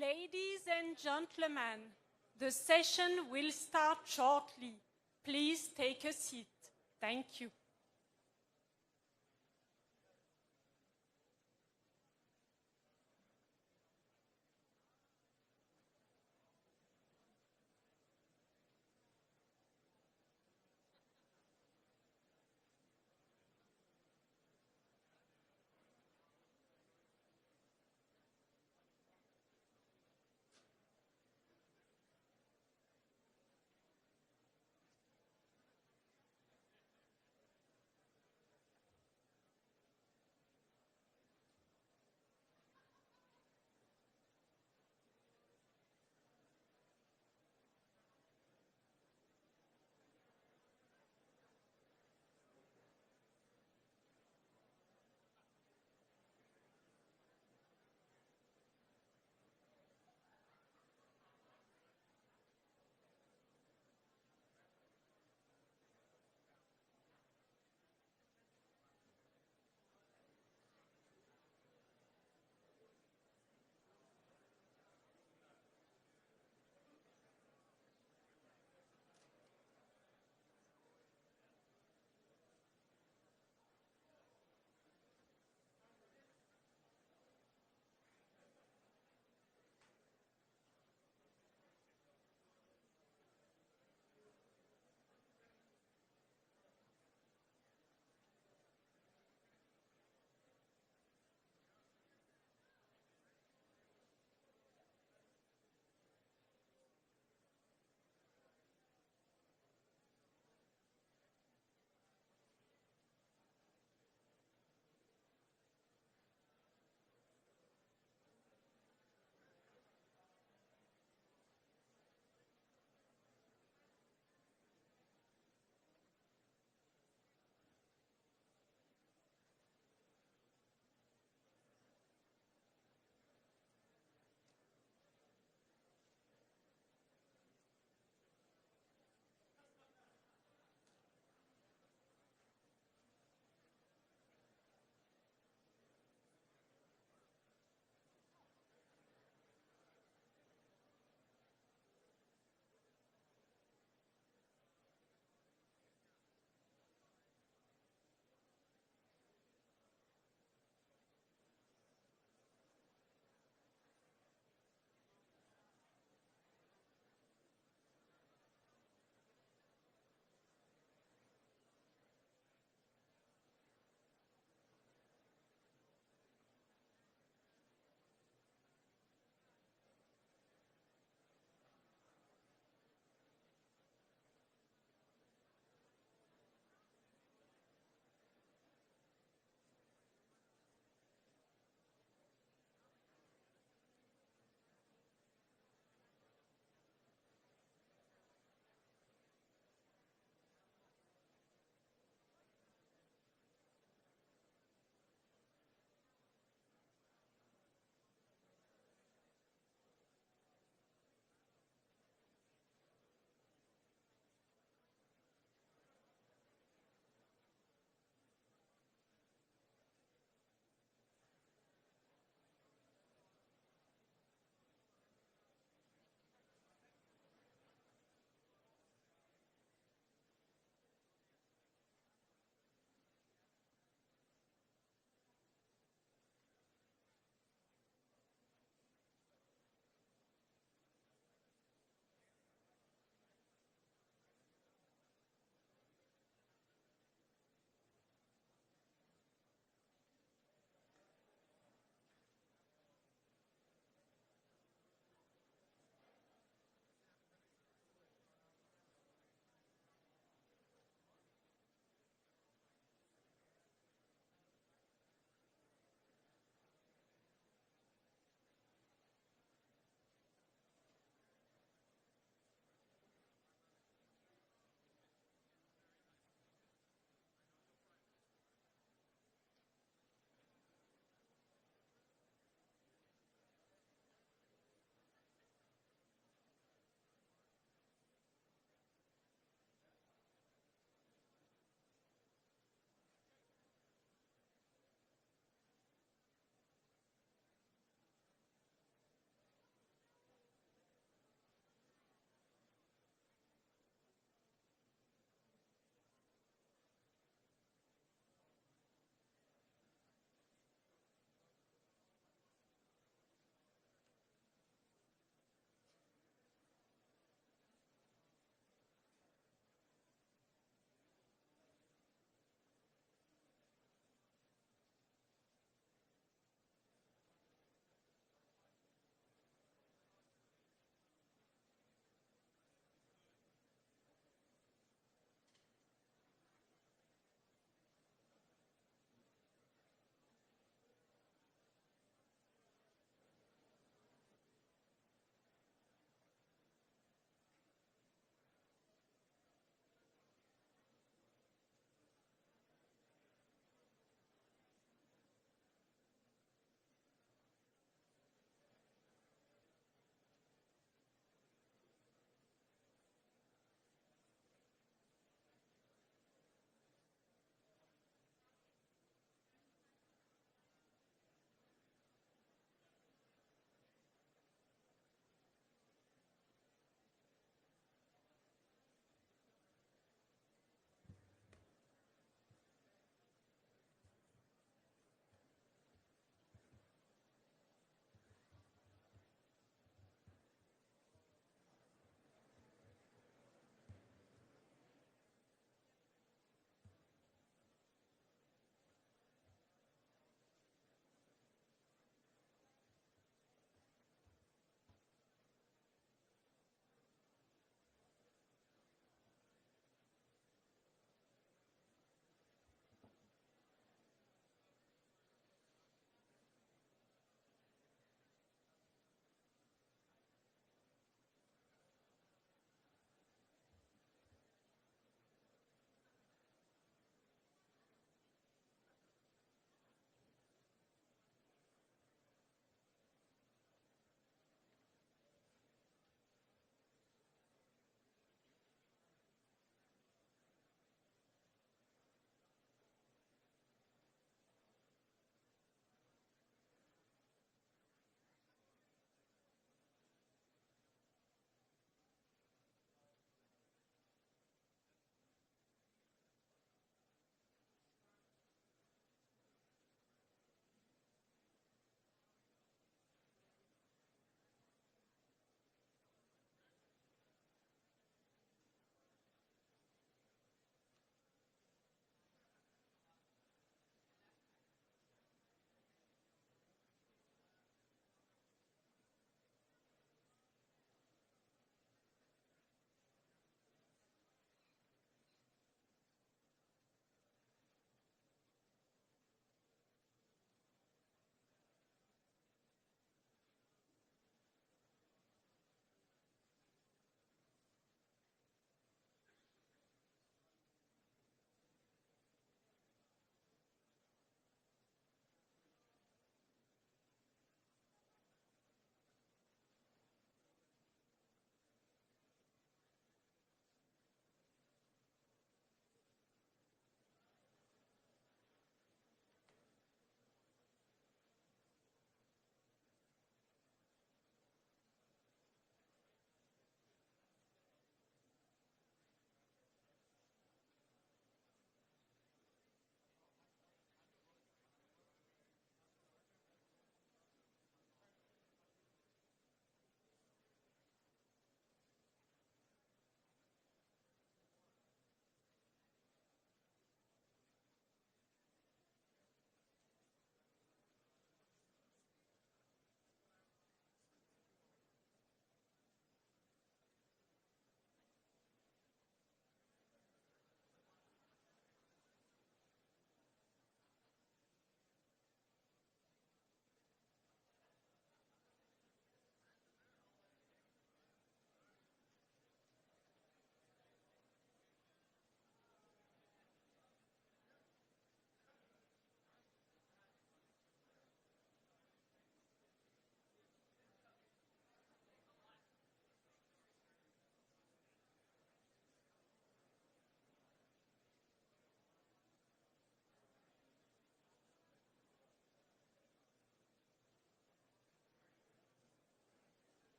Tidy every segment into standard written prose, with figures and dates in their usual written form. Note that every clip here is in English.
Ladies and gentlemen, the session will start shortly. Please take a seat. Thank you.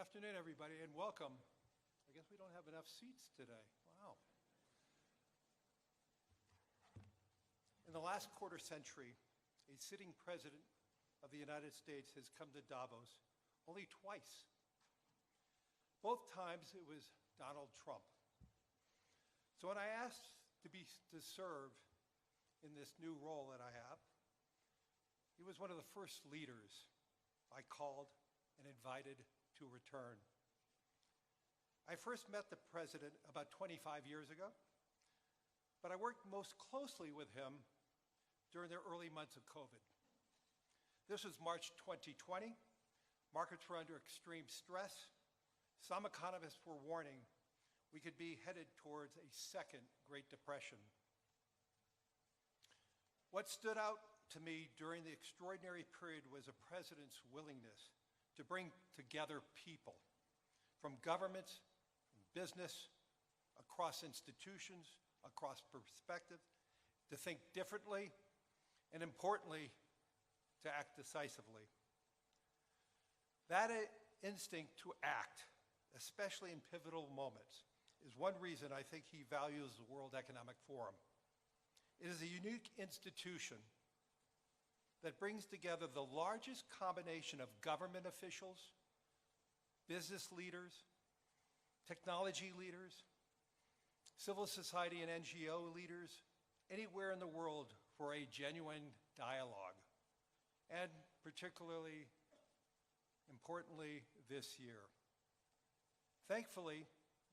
afternoon, everybody, and welcome. I guess we don't have enough seats today. Wow. In the last quarter century, a sitting president of the United States has come to Davos only twice. Both times it was Donald Trump. So when I asked to serve in this new role that I have, he was one of the first leaders I called and invited to return. I first met the president about 25 years ago, but I worked most closely with him during the early months of COVID. This was March 2020. Markets were under extreme stress. Some economists were warning we could be headed towards a second Great Depression. What stood out to me during the extraordinary period was a president's willingness to bring together people from governments, from business, across institutions, across perspectives, to think differently, and importantly, to act decisively. That instinct to act, especially in pivotal moments, is one reason I think he values the World Economic Forum. It is a unique institution that brings together the largest combination of government officials, business leaders, technology leaders, civil society and NGO leaders, anywhere in the world for a genuine dialogue, and particularly importantly this year. Thankfully,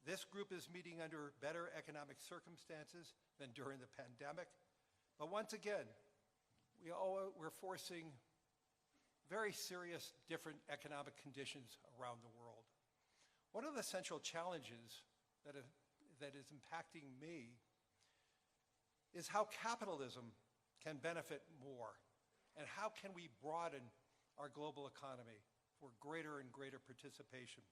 this group is meeting under better economic circumstances than during the pandemic, but once again, we're forcing very serious different economic conditions around the world. One of the central challenges that is impacting me is how capitalism can benefit more, and how can we broaden our global economy for greater and greater participation.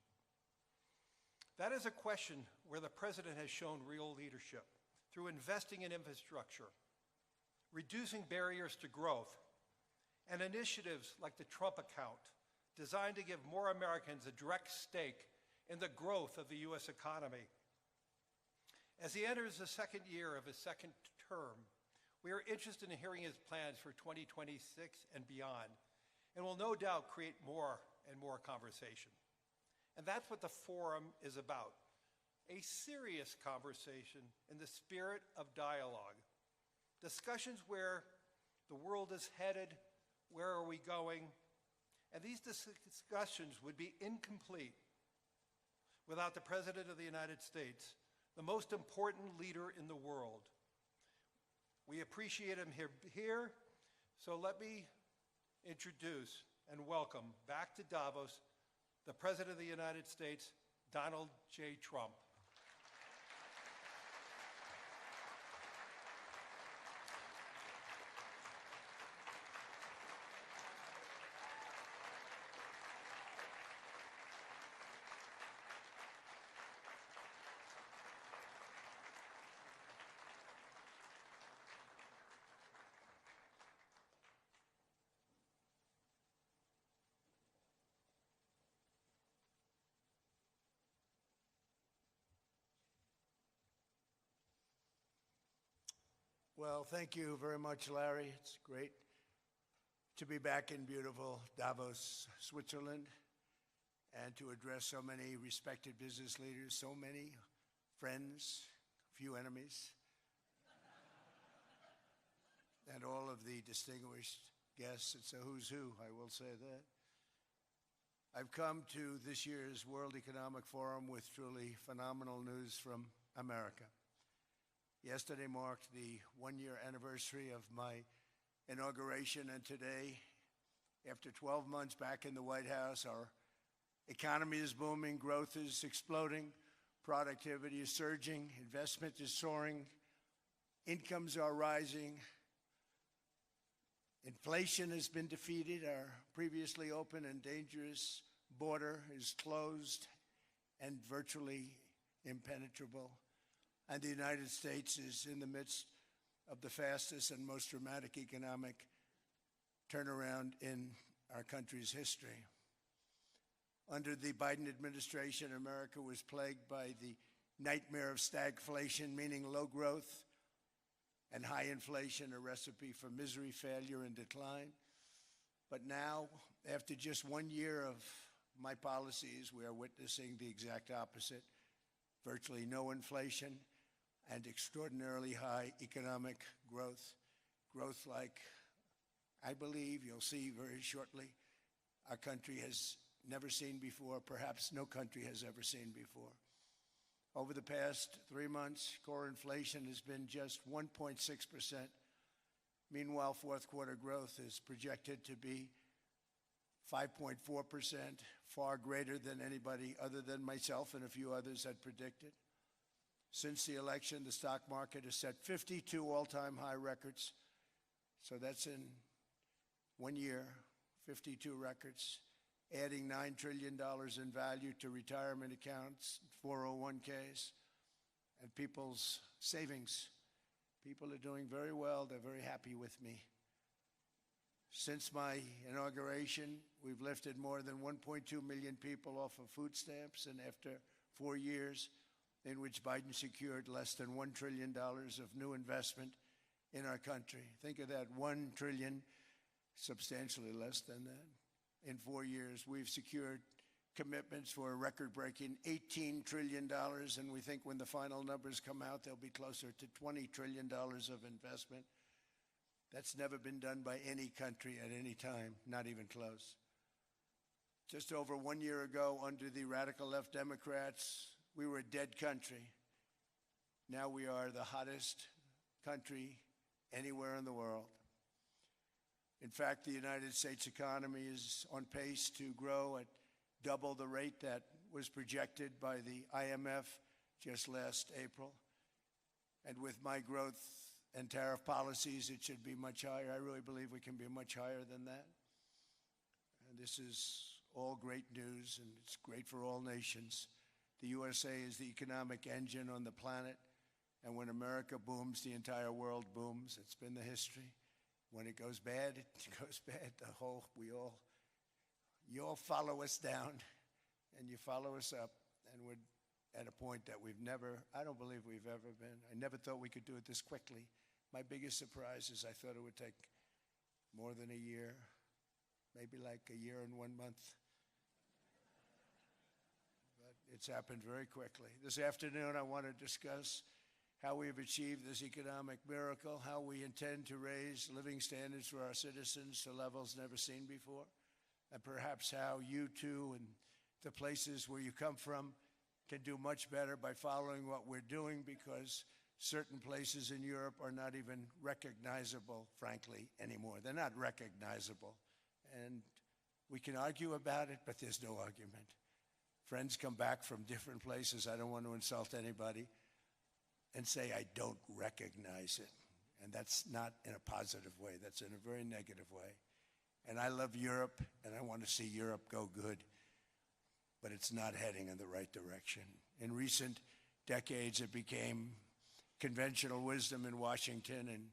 That is a question where the president has shown real leadership through investing in infrastructure, reducing barriers to growth, and initiatives like the Trump account, designed to give more Americans a direct stake in the growth of the U.S. economy. As he enters the second year of his second term, we are interested in hearing his plans for 2026 and beyond, and will no doubt create more and more conversation. And that's what the forum is about, a serious conversation in the spirit of dialogue. Discussions where the world is headed, where are we going, and these discussions would be incomplete without the President of the United States, the most important leader in the world. We appreciate him here, so let me introduce and welcome back to Davos the President of the United States, Donald J. Trump. Well, thank you very much, Larry. It's great to be back in beautiful Davos, Switzerland, and to address so many respected business leaders, so many friends, few enemies, and all of the distinguished guests. It's a who's who, I will say that. I've come to this year's World Economic Forum with truly phenomenal news from America. Yesterday marked the one-year anniversary of my inauguration, and today, after 12 months back in the White House, our economy is booming, growth is exploding, productivity is surging, investment is soaring, incomes are rising, inflation has been defeated, our previously open and dangerous border is closed and virtually impenetrable. And the United States is in the midst of the fastest and most dramatic economic turnaround in our country's history. Under the Biden administration, America was plagued by the nightmare of stagflation, meaning low growth, and high inflation, a recipe for misery, failure, and decline. But now, after just 1 year of my policies, we are witnessing the exact opposite: virtually no inflation and extraordinarily high economic growth. Growth like I believe you'll see very shortly our country has never seen before, perhaps no country has ever seen before. Over the past 3 months, core inflation has been just 1.6%. Meanwhile, fourth quarter growth is projected to be 5.4%, far greater than anybody other than myself and a few others had predicted. Since the election, the stock market has set 52 all-time high records. So that's in 1 year, 52 records, adding $9 trillion in value to retirement accounts, 401ks, and people's savings. People are doing very well. They're very happy with me. Since my inauguration, we've lifted more than 1.2 million people off of food stamps, and after 4 years in which Biden secured less than $1 trillion of new investment in our country. Think of that, $1 trillion, substantially less than that. In 4 years, we've secured commitments for a record-breaking $18 trillion, and we think when the final numbers come out, they'll be closer to $20 trillion of investment. That's never been done by any country at any time, not even close. Just over 1 year ago, under the radical left Democrats, we were a dead country. Now we are the hottest country anywhere in the world. In fact, the United States economy is on pace to grow at double the rate that was projected by the IMF just last April. And with my growth and tariff policies, it should be much higher. I really believe we can be much higher than that. And this is all great news, and it's great for all nations. The USA is the economic engine on the planet, and when America booms, the entire world booms. It's been the history. When it goes bad, it goes bad. You all follow us down, and you follow us up, and we're at a point that I don't believe we've ever been. I never thought we could do it this quickly. My biggest surprise is I thought it would take more than a year, maybe like a year and 1 month. But it's happened very quickly. This afternoon, I want to discuss how we have achieved this economic miracle, how we intend to raise living standards for our citizens to levels never seen before, and perhaps how you too and the places where you come from can do much better by following what we're doing, because certain places in Europe are not even recognizable, frankly, anymore. They're not recognizable. And we can argue about it, but there's no argument. Friends come back from different places. I don't want to insult anybody and say I don't recognize it. And that's not in a positive way. That's in a very negative way. And I love Europe, and I want to see Europe go good. But it's not heading in the right direction. In recent decades, it became conventional wisdom in Washington and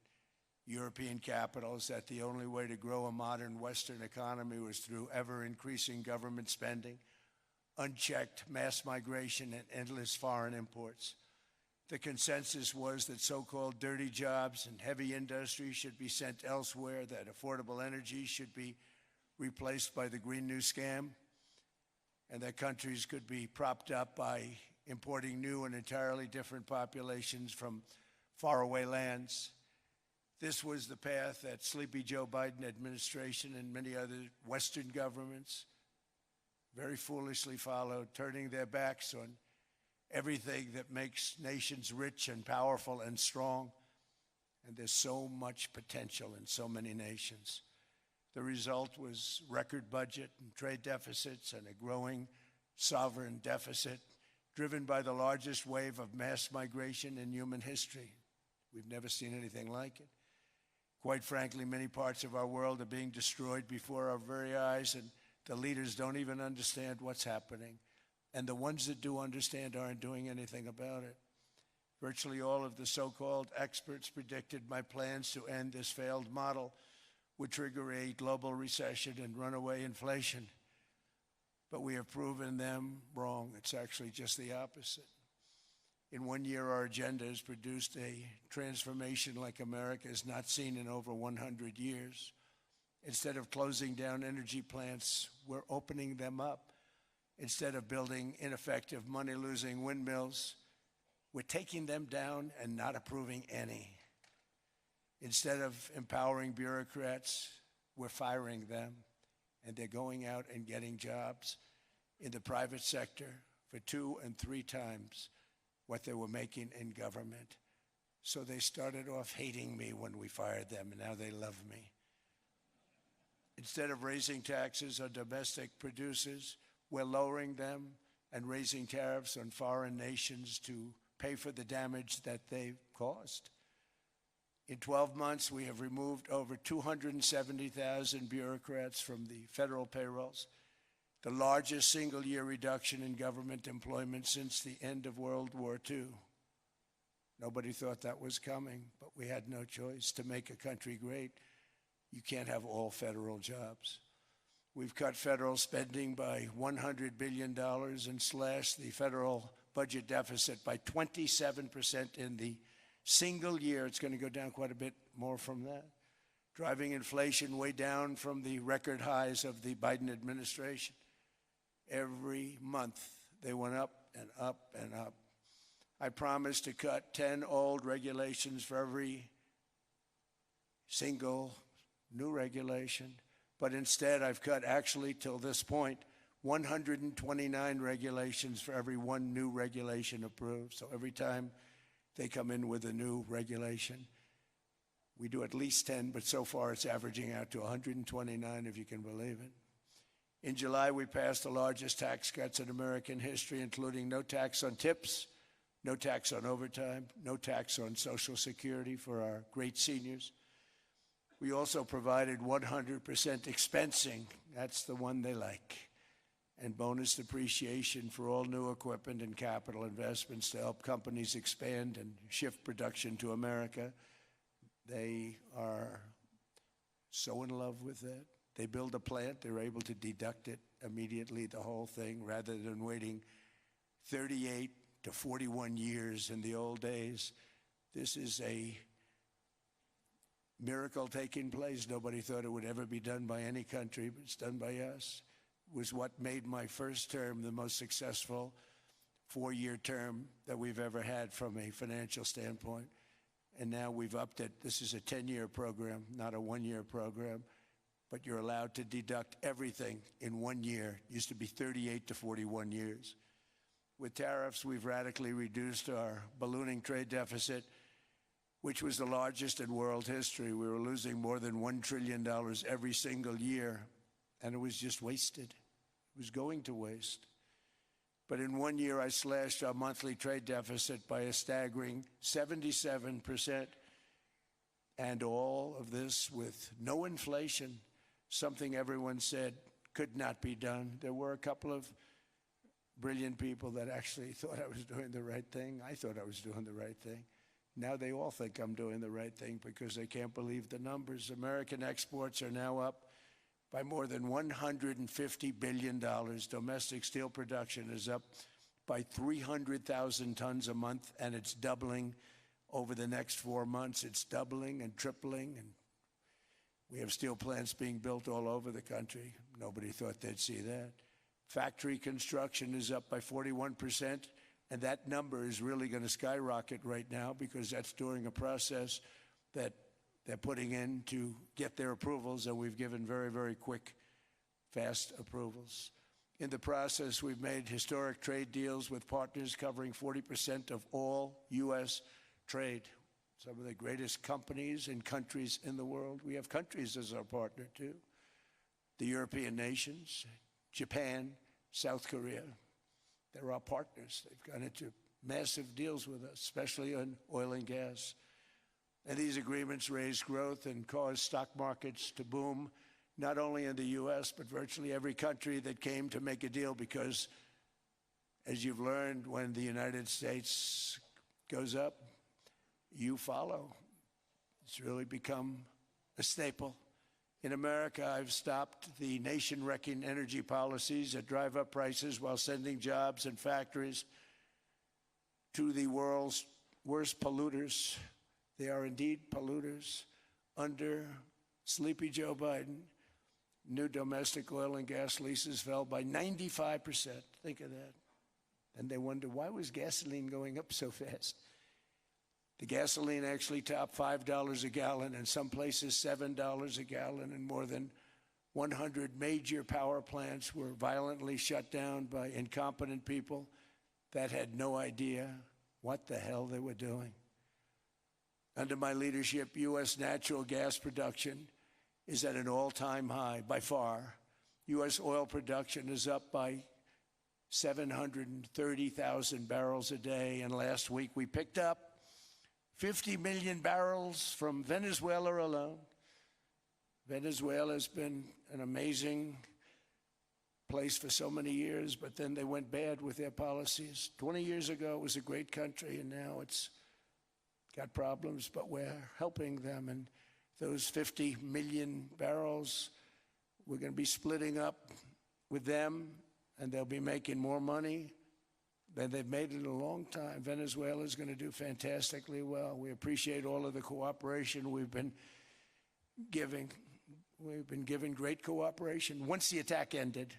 European capitals that the only way to grow a modern Western economy was through ever-increasing government spending, unchecked mass migration, and endless foreign imports. The consensus was that so-called dirty jobs and heavy industry should be sent elsewhere, that affordable energy should be replaced by the Green New Scam, and that countries could be propped up by importing new and entirely different populations from faraway lands. This was the path that Sleepy Joe Biden administration and many other Western governments very foolishly followed, turning their backs on everything that makes nations rich and powerful and strong. And there's so much potential in so many nations. The result was record budget and trade deficits and a growing sovereign deficit driven by the largest wave of mass migration in human history. We've never seen anything like it. Quite frankly, many parts of our world are being destroyed before our very eyes, and the leaders don't even understand what's happening. And the ones that do understand aren't doing anything about it. Virtually all of the so-called experts predicted my plans to end this failed model would trigger a global recession and runaway inflation. but we have proven them wrong. It's actually just the opposite. In 1 year, our agenda has produced a transformation like America has not seen in over 100 years. Instead of closing down energy plants, we're opening them up. Instead of building ineffective, money-losing windmills, we're taking them down and not approving any. Instead of empowering bureaucrats, we're firing them, and they're going out and getting jobs in the private sector for 2 and 3 times what they were making in government. So they started off hating me when we fired them, and now they love me. Instead of raising taxes on domestic producers, we're lowering them and raising tariffs on foreign nations to pay for the damage that they've caused. In 12 months, we have removed over 270,000 bureaucrats from the federal payrolls, the largest single-year reduction in government employment since the end of World War II. Nobody thought that was coming, but we had no choice. To make a country great, you can't have all federal jobs. We've cut federal spending by $100 billion and slashed the federal budget deficit by 27% in the single year. It's going to go down quite a bit more from that, driving inflation way down from the record highs of the Biden administration. Every month, they went up and up and up. I promised to cut 10 old regulations for every single new regulation, but instead I've cut, actually till this point, 129 regulations for every 1 new regulation approved. So every time they come in with a new regulation, we do at least 10, but so far it's averaging out to 129, if you can believe it. In July, we passed the largest tax cuts in American history, including no tax on tips, no tax on overtime, no tax on Social Security for our great seniors. We also provided 100% expensing, that's the one they like, and bonus depreciation for all new equipment and capital investments to help companies expand and shift production to America. They are so in love with that. They build a plant, they're able to deduct it immediately, the whole thing, rather than waiting 38 to 41 years in the old days. This is a miracle taking place. Nobody thought it would ever be done by any country, but it's done by us. It was what made my first term the most successful 4-year term that we've ever had from a financial standpoint. And now we've upped it. This is a 10-year program, not a 1-year program. But you're allowed to deduct everything in 1 year. It used to be 38 to 41 years. With tariffs, we've radically reduced our ballooning trade deficit, which was the largest in world history. We were losing more than $1 trillion every single year, and it was just wasted. It was going to waste. But in 1 year, I slashed our monthly trade deficit by a staggering 77%, and all of this with no inflation, something everyone said could not be done. There were a couple of brilliant people that actually thought I was doing the right thing. I thought I was doing the right thing. Now they all think I'm doing the right thing because they can't believe the numbers. American exports are now up by more than $150 billion. Domestic steel production is up by 300,000 tons a month, and it's doubling over the next 4 months. It's doubling and tripling, and we have steel plants being built all over the country. Nobody thought they'd see that. Factory construction is up by 41%, and that number is really going to skyrocket right now because that's during a process that they're putting in to get their approvals, and we've given very, very quick, fast approvals. In the process, we've made historic trade deals with partners covering 40% of all U.S. trade. Some of the greatest companies and countries in the world. We have countries as our partner, too. The European nations, Japan, South Korea. They're our partners. They've gone into massive deals with us, especially on oil and gas. And these agreements raise growth and cause stock markets to boom, not only in the U.S., but virtually every country that came to make a deal because, as you've learned, when the United States goes up, you follow. It's really become a staple In America, I've stopped the nation-wrecking energy policies that drive up prices while sending jobs and factories to the world's worst polluters. They are indeed polluters. Under sleepy Joe Biden, new domestic oil and gas leases fell by 95%. Think of that. And they wonder, why was gasoline going up so fast? The gasoline actually topped $5 a gallon, and some places $7 a gallon, and more than 100 major power plants were violently shut down by incompetent people that had no idea what the hell they were doing. Under my leadership, U.S. natural gas production is at an all-time high, by far. U.S. oil production is up by 730,000 barrels a day, and last week we picked up 50 million barrels from Venezuela alone. Venezuela has been an amazing place for so many years, but then they went bad with their policies. 20 years ago, it was a great country, and now it's got problems, but we're helping them. And those 50 million barrels, we're going to be splitting up with them, and they'll be making more money than they've made in a long time. Venezuela is going to do fantastically well. We appreciate all of the cooperation we've been giving. We've been given great cooperation. Once the attack ended,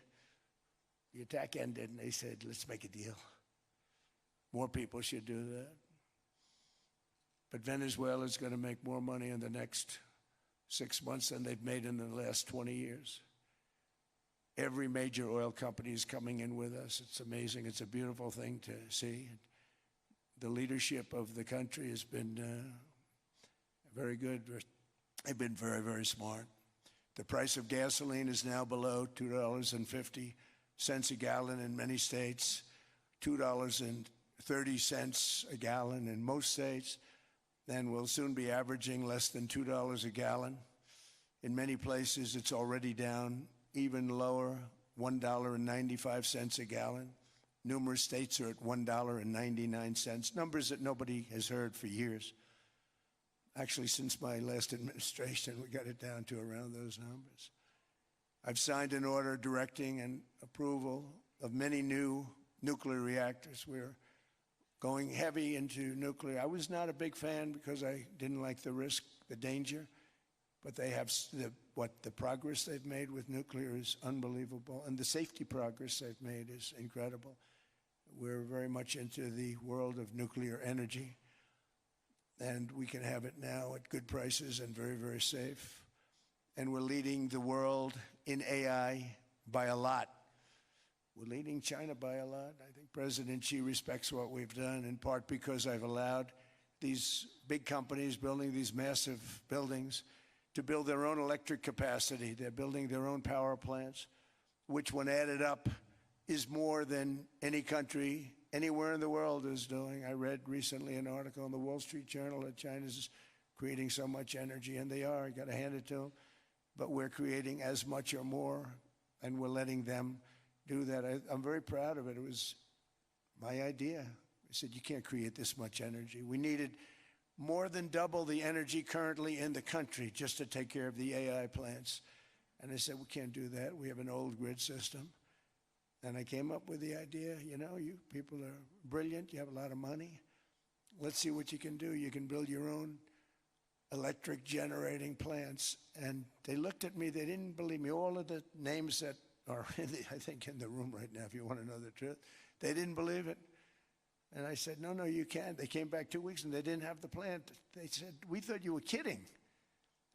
and they said, let's make a deal. More people should do that. But Venezuela is going to make more money in the next 6 months than they've made in the last 20 years. Every major oil company is coming in with us. It's amazing. It's a beautiful thing to see. The leadership of the country has been very good. They've been very, very smart. The price of gasoline is now below $2.50 a gallon in many states, $2.30 a gallon in most states. Then we'll soon be averaging less than $2 a gallon. In many places, it's already down even lower, $1.95 a gallon. Numerous states are at $1.99, numbers that nobody has heard for years. Actually, since my last administration, we got it down to around those numbers. I've signed an order directing and approval of many new nuclear reactors. We're going heavy into nuclear. I was not a big fan because I didn't like the risk, the danger, but they have the progress they've made with nuclear is unbelievable, and the safety progress they've made is incredible. We're very much into the world of nuclear energy, and we can have it now at good prices and very, very safe. And we're leading the world in AI by a lot. We're leading China by a lot. I think President Xi respects what we've done, in part because I've allowed these big companies building these massive buildings to build their own electric capacity. They're building their own power plants, which when added up is more than any country anywhere in the world is doing. I read recently an article in the Wall Street Journal that China's creating so much energy, and they are. You got to hand it to them. But we're creating as much or more, and we're letting them do that. I'm very proud of it. It was my idea. I said, you can't create this much energy. We needed more than double the energy currently in the country just to take care of the AI plants. And I said, we can't do that. We have an old grid system. And I came up with the idea, you know, you people are brilliant. You have a lot of money. Let's see what you can do. You can build your own electric generating plants. And they looked at me. They didn't believe me. All of the names that are, I think, in the room right now, if you want to know the truth, they didn't believe it. And I said, no, you can't. They came back 2 weeks, and they didn't have the plant. They said, we thought you were kidding.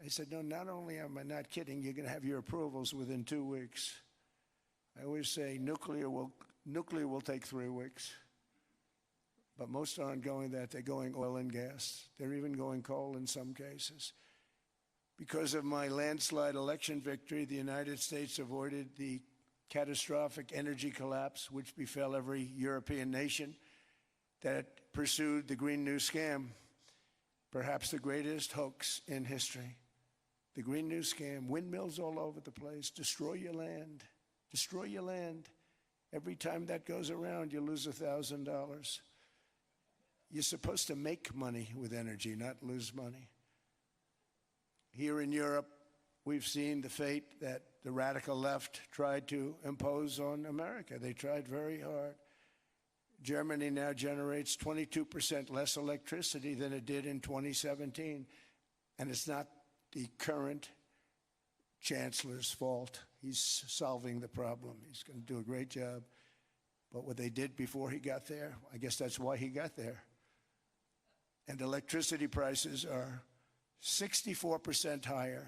I said, no, not only am I not kidding, you're going to have your approvals within 2 weeks. I always say nuclear will take 3 weeks. But most aren't going that. They're going oil and gas. They're even going coal in some cases. Because of my landslide election victory, the United States avoided the catastrophic energy collapse which befell every European nation that pursued the Green New Scam, perhaps the greatest hoax in history. The Green New Scam, windmills all over the place, destroy your land, destroy your land. Every time that goes around, you lose $1,000. You're supposed to make money with energy, not lose money. Here in Europe, we've seen the fate that the radical left tried to impose on America. They tried very hard. Germany now generates 22% less electricity than it did in 2017. And it's not the current chancellor's fault. He's solving the problem. He's going to do a great job. But what they did before he got there, I guess that's why he got there. And electricity prices are 64% higher.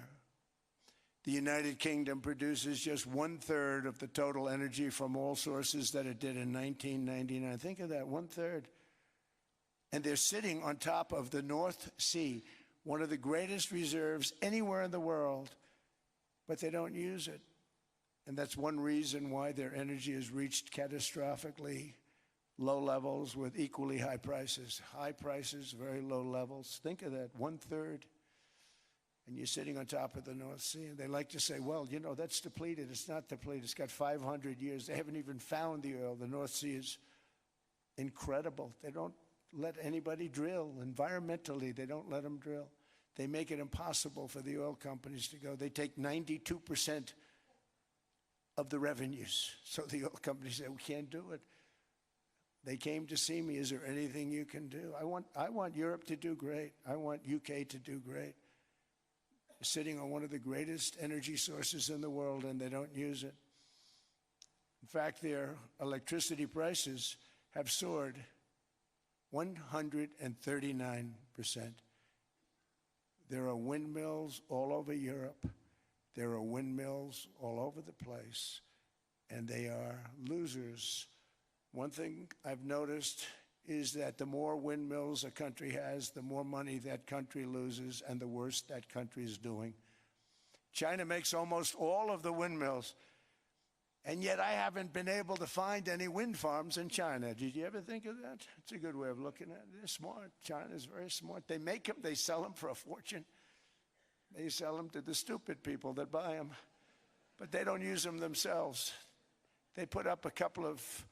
The United Kingdom produces just 1/3 of the total energy from all sources that it did in 1999. Think of that, 1/3. And they're sitting on top of the North Sea, one of the greatest reserves anywhere in the world, but they don't use it. And that's one reason why their energy has reached catastrophically low levels with equally high prices. High prices, very low levels. Think of that, 1/3. And you're sitting on top of the North Sea. And they like to say, well, you know, that's depleted. It's not depleted. It's got 500 years. They haven't even found the oil. The North Sea is incredible. They don't let anybody drill. Environmentally, they don't let them drill. They make it impossible for the oil companies to go. They take 92% of the revenues. So the oil companies say, we can't do it. They came to see me. Is there anything you can do? I want Europe to do great. I want UK to do great. They're sitting on one of the greatest energy sources in the world, and they don't use it. In fact, their electricity prices have soared 139%. There are windmills all over Europe. There are windmills all over the place, and they are losers. One thing I've noticed is that the more windmills a country has, the more money that country loses, and the worse that country is doing. China makes almost all of the windmills, and yet I haven't been able to find any wind farms in China. Did you ever think of that? It's a good way of looking at it. They're smart. China's very smart. They make them, they sell them for a fortune. They sell them to the stupid people that buy them, but they don't use them themselves. They put up a couple of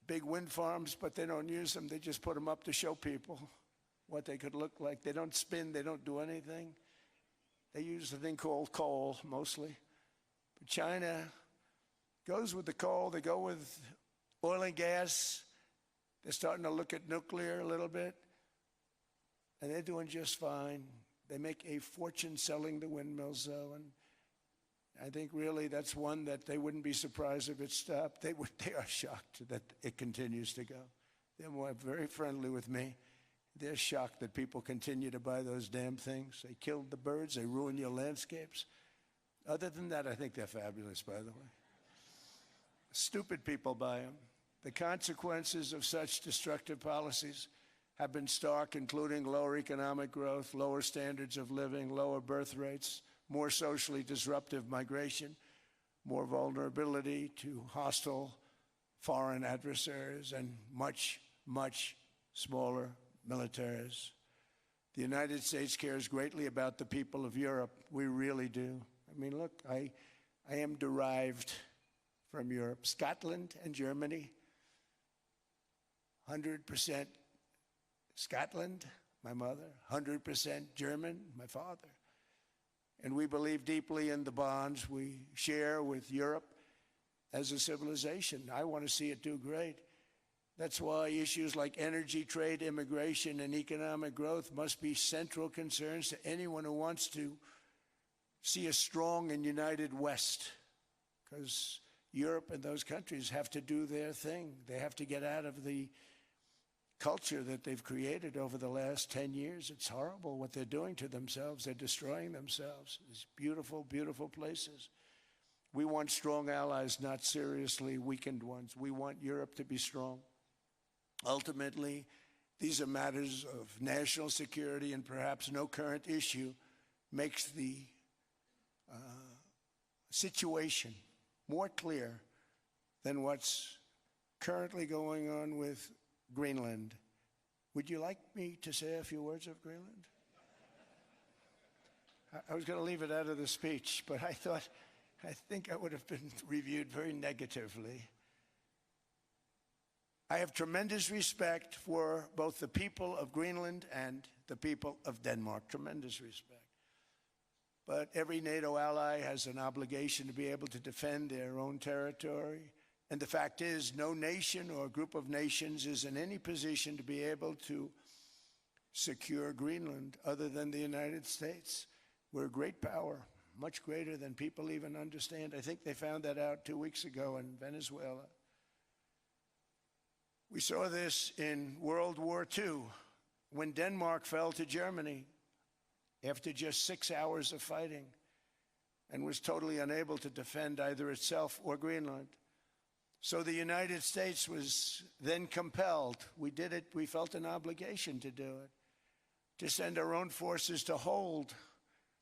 big wind farms, but they don't use them. They just put them up to show people what they could look like. They don't spin. They don't do anything. They use a thing called coal, mostly. But China goes with the coal. They go with oil and gas. They're starting to look at nuclear a little bit, and they're doing just fine. They make a fortune selling the windmills, though, and I think really that's one that they wouldn't be surprised if it stopped. They are shocked that it continues to go. They're very friendly with me. They're shocked that people continue to buy those damn things. They killed the birds. They ruin your landscapes. Other than that, I think they're fabulous, by the way. Stupid people buy them. The consequences of such destructive policies have been stark, including lower economic growth, lower standards of living, lower birth rates, more socially disruptive migration, more vulnerability to hostile foreign adversaries, and much, much smaller militaries. The United States cares greatly about the people of Europe. We really do. I mean, look, I am derived from Europe. Scotland and Germany, 100% Scotland, my mother, 100% German, my father. And we believe deeply in the bonds we share with Europe as a civilization. I want to see it do great. That's why issues like energy, trade, immigration, and economic growth must be central concerns to anyone who wants to see a strong and united West, because Europe and those countries have to do their thing. They have to get out of the culture that they've created over the last 10 years. It's horrible what they're doing to themselves. They're destroying themselves. These beautiful, beautiful places. We want strong allies, not seriously weakened ones. We want Europe to be strong. Ultimately, these are matters of national security, and perhaps no current issue makes the situation more clear than what's currently going on with Greenland. Would you like me to say a few words of Greenland? I was going to leave it out of the speech, but I think I would have been reviewed very negatively. I have tremendous respect for both the people of Greenland and the people of Denmark, tremendous respect. but every NATO ally has an obligation to be able to defend their own territory. And the fact is, no nation or group of nations is in any position to be able to secure Greenland other than the United States. We're a great power, much greater than people even understand. I think they found that out 2 weeks ago in Venezuela. We saw this in World War II when Denmark fell to Germany after just 6 hours of fighting and was totally unable to defend either itself or Greenland. So the United States was then compelled, we did it, we felt an obligation to do it, to send our own forces to hold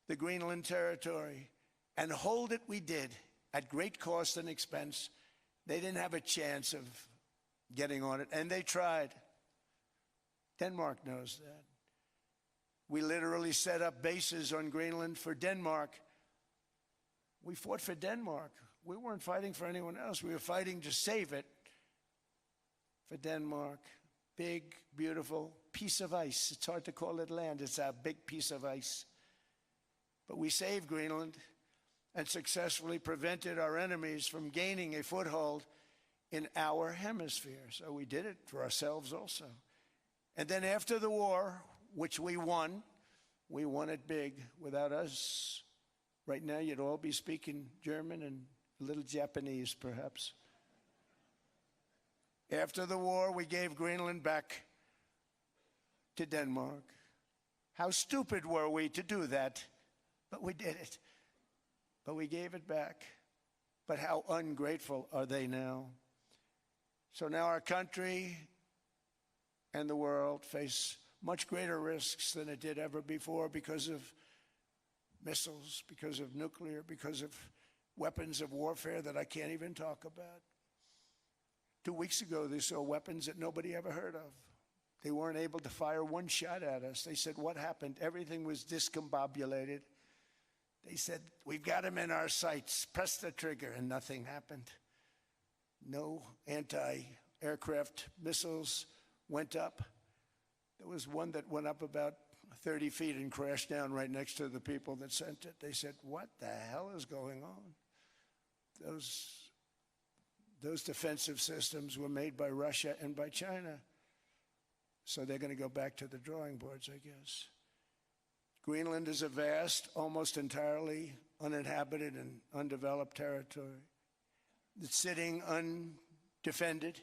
the Greenland territory. And hold it we did, at great cost and expense. They didn't have a chance of getting on it, and they tried. Denmark knows that. We literally set up bases on Greenland for Denmark. We fought for Denmark. We weren't fighting for anyone else. We were fighting to save it for Denmark. Big, beautiful piece of ice. It's hard to call it land. It's a big piece of ice. But we saved Greenland and successfully prevented our enemies from gaining a foothold in our hemisphere. So we did it for ourselves also. And then after the war, which we won it big. Without us, right now you'd all be speaking German and a little Japanese, perhaps. After the war, we gave Greenland back to Denmark. How stupid were we to do that? But we did it. But we gave it back. But how ungrateful are they now? So now our country and the world face much greater risks than it did ever before because of missiles, because of nuclear, because of weapons of warfare that I can't even talk about. 2 weeks ago, they saw weapons that nobody ever heard of. They weren't able to fire one shot at us. They said, what happened? Everything was discombobulated. They said, we've got them in our sights. Press the trigger, and nothing happened. No anti-aircraft missiles went up. There was one that went up about 30 feet and crashed down right next to the people that sent it. They said, what the hell is going on? Those defensive systems were made by Russia and by China. So they're going to go back to the drawing boards, I guess. Greenland is a vast, almost entirely uninhabited and undeveloped territory that's sitting undefended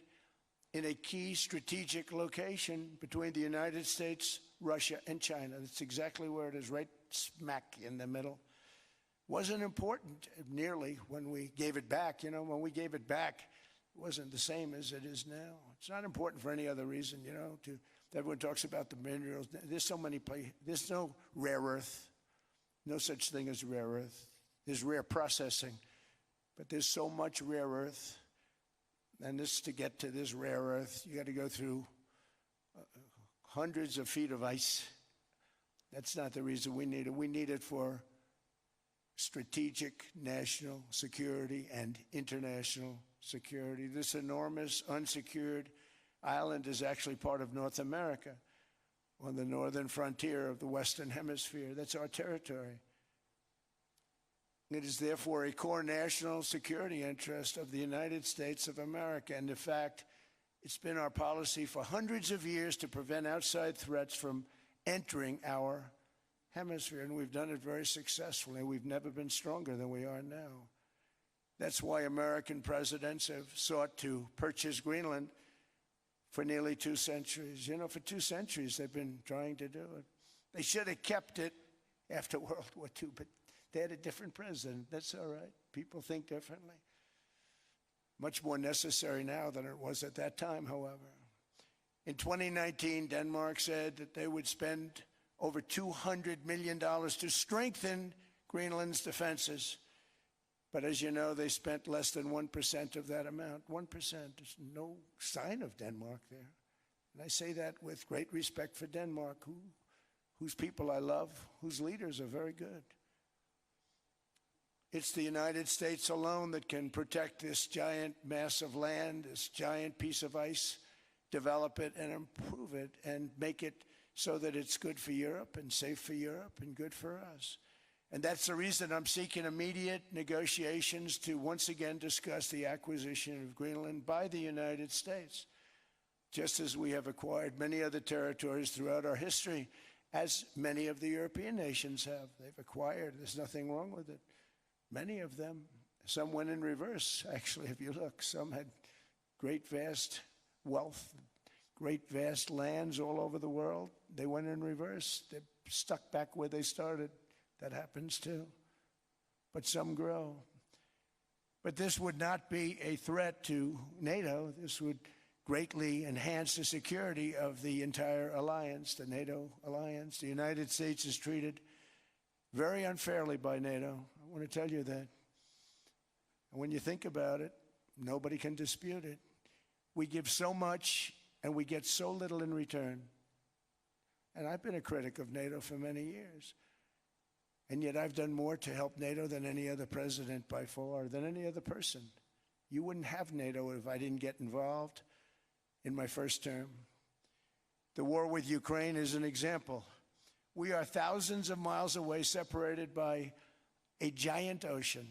in a key strategic location between the United States, Russia, and China. That's exactly where it is, right smack in the middle. Wasn't important nearly when we gave it back. You know, when we gave it back, it wasn't the same as it is now. It's not important for any other reason, you know. Everyone talks about the minerals. There's so many places. There's no rare earth. No such thing as rare earth. There's rare processing. But there's so much rare earth. And to get to this rare earth, you got to go through hundreds of feet of ice. That's not the reason we need it. We need it for strategic national security and international security. This enormous unsecured island is actually part of North America on the northern frontier of the Western Hemisphere. That's our territory. It is therefore a core national security interest of the United States of America. And in fact, it's been our policy for hundreds of years to prevent outside threats from entering our hemisphere. And we've done it very successfully. We've never been stronger than we are now. That's why American presidents have sought to purchase Greenland for nearly 2 centuries. You know, for 2 centuries they've been trying to do it. They should have kept it after World War II, but they had a different president. That's all right. People think differently. Much more necessary now than it was at that time, however. In 2019, Denmark said that they would spend over $200 million to strengthen Greenland's defenses. But as you know, they spent less than 1% of that amount. 1%. There's no sign of Denmark there. And I say that with great respect for Denmark, whose people I love, whose leaders are very good. It's the United States alone that can protect this giant mass of land, this giant piece of ice, develop it and improve it and make it so that it's good for Europe and safe for Europe and good for us. And that's the reason I'm seeking immediate negotiations to once again discuss the acquisition of Greenland by the United States, just as we have acquired many other territories throughout our history, as many of the European nations have. They've acquired. There's nothing wrong with it. Many of them. Some went in reverse, actually, if you look. Some had great, vast wealth, great, vast lands all over the world. They went in reverse. They're stuck back where they started. That happens too. But some grow. But this would not be a threat to NATO. This would greatly enhance the security of the entire alliance, the NATO alliance. The United States is treated very unfairly by NATO. I want to tell you that. And when you think about it, nobody can dispute it. We give so much and we get so little in return. And I've been a critic of NATO for many years. And yet I've done more to help NATO than any other president by far, than any other person. You wouldn't have NATO if I didn't get involved in my first term. The war with Ukraine is an example. We are thousands of miles away, separated by a giant ocean.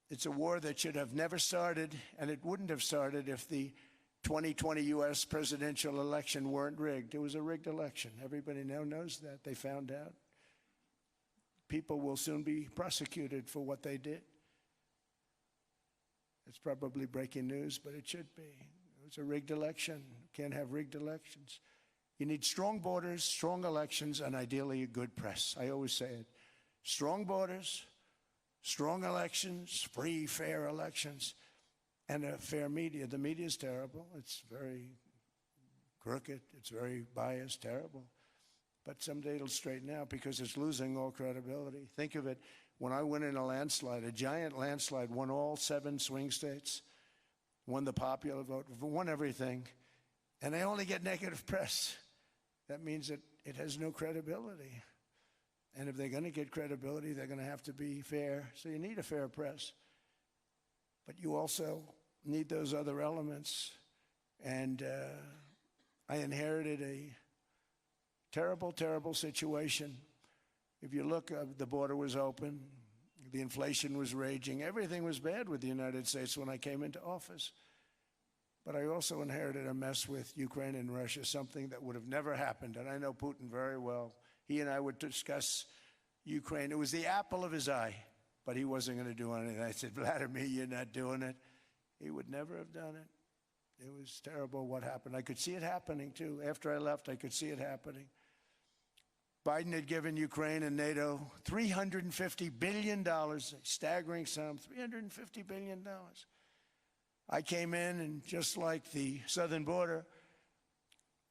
It's a war that should have never started, and it wouldn't have started if the 2020 U.S. presidential election weren't rigged. It was a rigged election. Everybody now knows that. They found out. People will soon be prosecuted for what they did. It's probably breaking news, but it should be. It was a rigged election. Can't have rigged elections. You need strong borders, strong elections, and ideally a good press. I always say it. Strong borders, strong elections, free, fair elections, and a fair media. The media is terrible. It's very crooked. It's very biased, terrible. But someday it'll straighten out because it's losing all credibility. Think of it. When I went in a landslide, a giant landslide, won all 7 swing states, won the popular vote, won everything, and they only get negative press. That means that it has no credibility. And if they're going to get credibility, they're going to have to be fair. So you need a fair press. But you also need those other elements. And I inherited a terrible, terrible situation. If you look, the border was open. The inflation was raging. Everything was bad with the United States when I came into office. But I also inherited a mess with Ukraine and Russia, something that would have never happened. And I know Putin very well. He and I would discuss Ukraine. It was the apple of his eye, but he wasn't going to do anything. I said, Vladimir, you're not doing it. He would never have done it. It was terrible what happened. I could see it happening, too. After I left, I could see it happening. Biden had given Ukraine and NATO $350 billion, a staggering sum, $350 billion. I came in, and just like the southern border,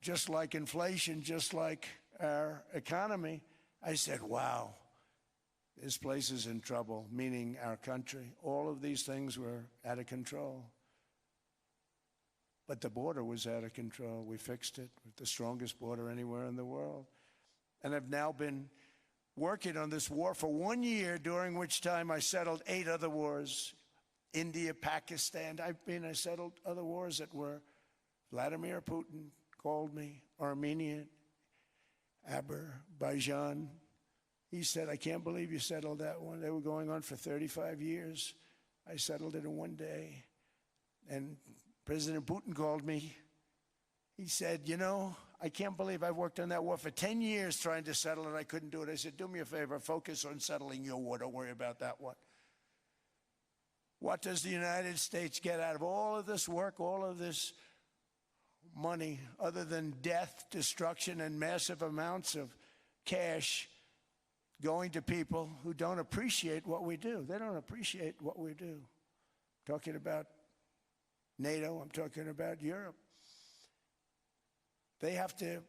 just like inflation, just like our economy, I said, wow, this place is in trouble, meaning our country. All of these things were out of control. But the border was out of control. We fixed it with the strongest border anywhere in the world. And I've now been working on this war for 1 year, during which time I settled 8 other wars. India, Pakistan. I settled other wars that were Vladimir Putin called me, Armenia, Azerbaijan. He said, I can't believe you settled that one. They were going on for 35 years. I settled it in 1 day. And President Putin called me. He said, you know, I can't believe I've worked on that war for 10 years trying to settle it. I couldn't do it. I said, do me a favor, focus on settling your war. Don't worry about that one. What does the United States get out of all of this work, all of this money, other than death, destruction, and massive amounts of cash going to people who don't appreciate what we do? They don't appreciate what we do. I'm talking about NATO. I'm talking about Europe. They have to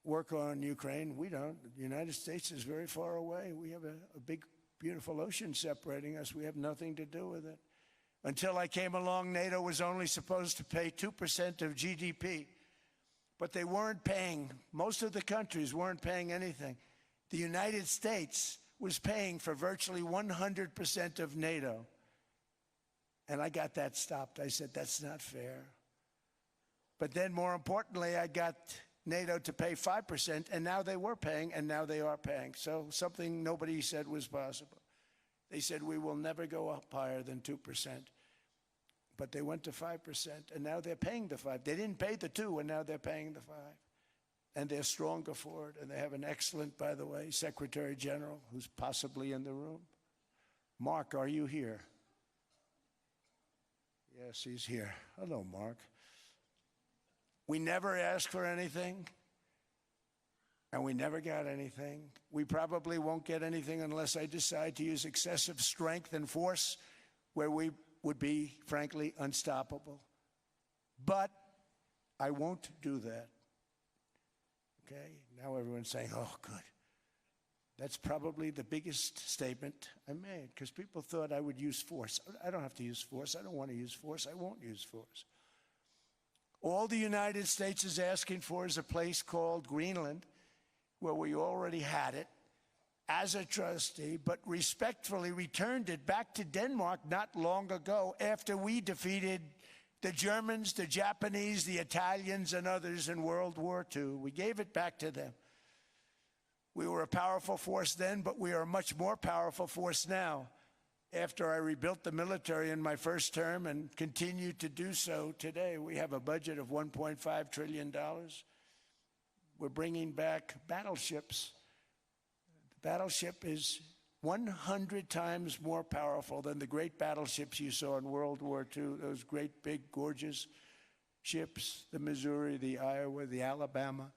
work on Ukraine. We don't. The United States is very far away. We have a big, beautiful ocean separating us. We have nothing to do with it. Until I came along, NATO was only supposed to pay 2% of GDP. But they weren't paying. Most of the countries weren't paying anything. The United States was paying for virtually 100% of NATO. And I got that stopped. I said, that's not fair. But then, more importantly, I got NATO to pay 5%, and now they were paying, and now they are paying. So something nobody said was possible. They said, we will never go up higher than 2%. But they went to 5%, and now they're paying the 5. They didn't pay the 2, and now they're paying the 5. And they're stronger for it, and they have an excellent, by the way, Secretary General who's possibly in the room. Mark, are you here? Yes, he's here. Hello, Mark. We never asked for anything, and we never got anything. We probably won't get anything unless I decide to use excessive strength and force where we would be, frankly, unstoppable. But I won't do that. Okay? Now everyone's saying, oh, good. That's probably the biggest statement I made, because people thought I would use force. I don't have to use force. I don't want to use force. I won't use force. All the United States is asking for is a place called Greenland, where we already had it as a trustee, but respectfully returned it back to Denmark not long ago after we defeated the Germans, the Japanese, the Italians, and others in World War II. We gave it back to them. We were a powerful force then, but we are a much more powerful force now after I rebuilt the military in my first term and continue to do so today. We have a budget of $1.5 trillion. We're bringing back battleships. The battleship is 100 times more powerful than the great battleships you saw in World War II, those great, big, gorgeous ships, the Missouri, the Iowa, the Alabama.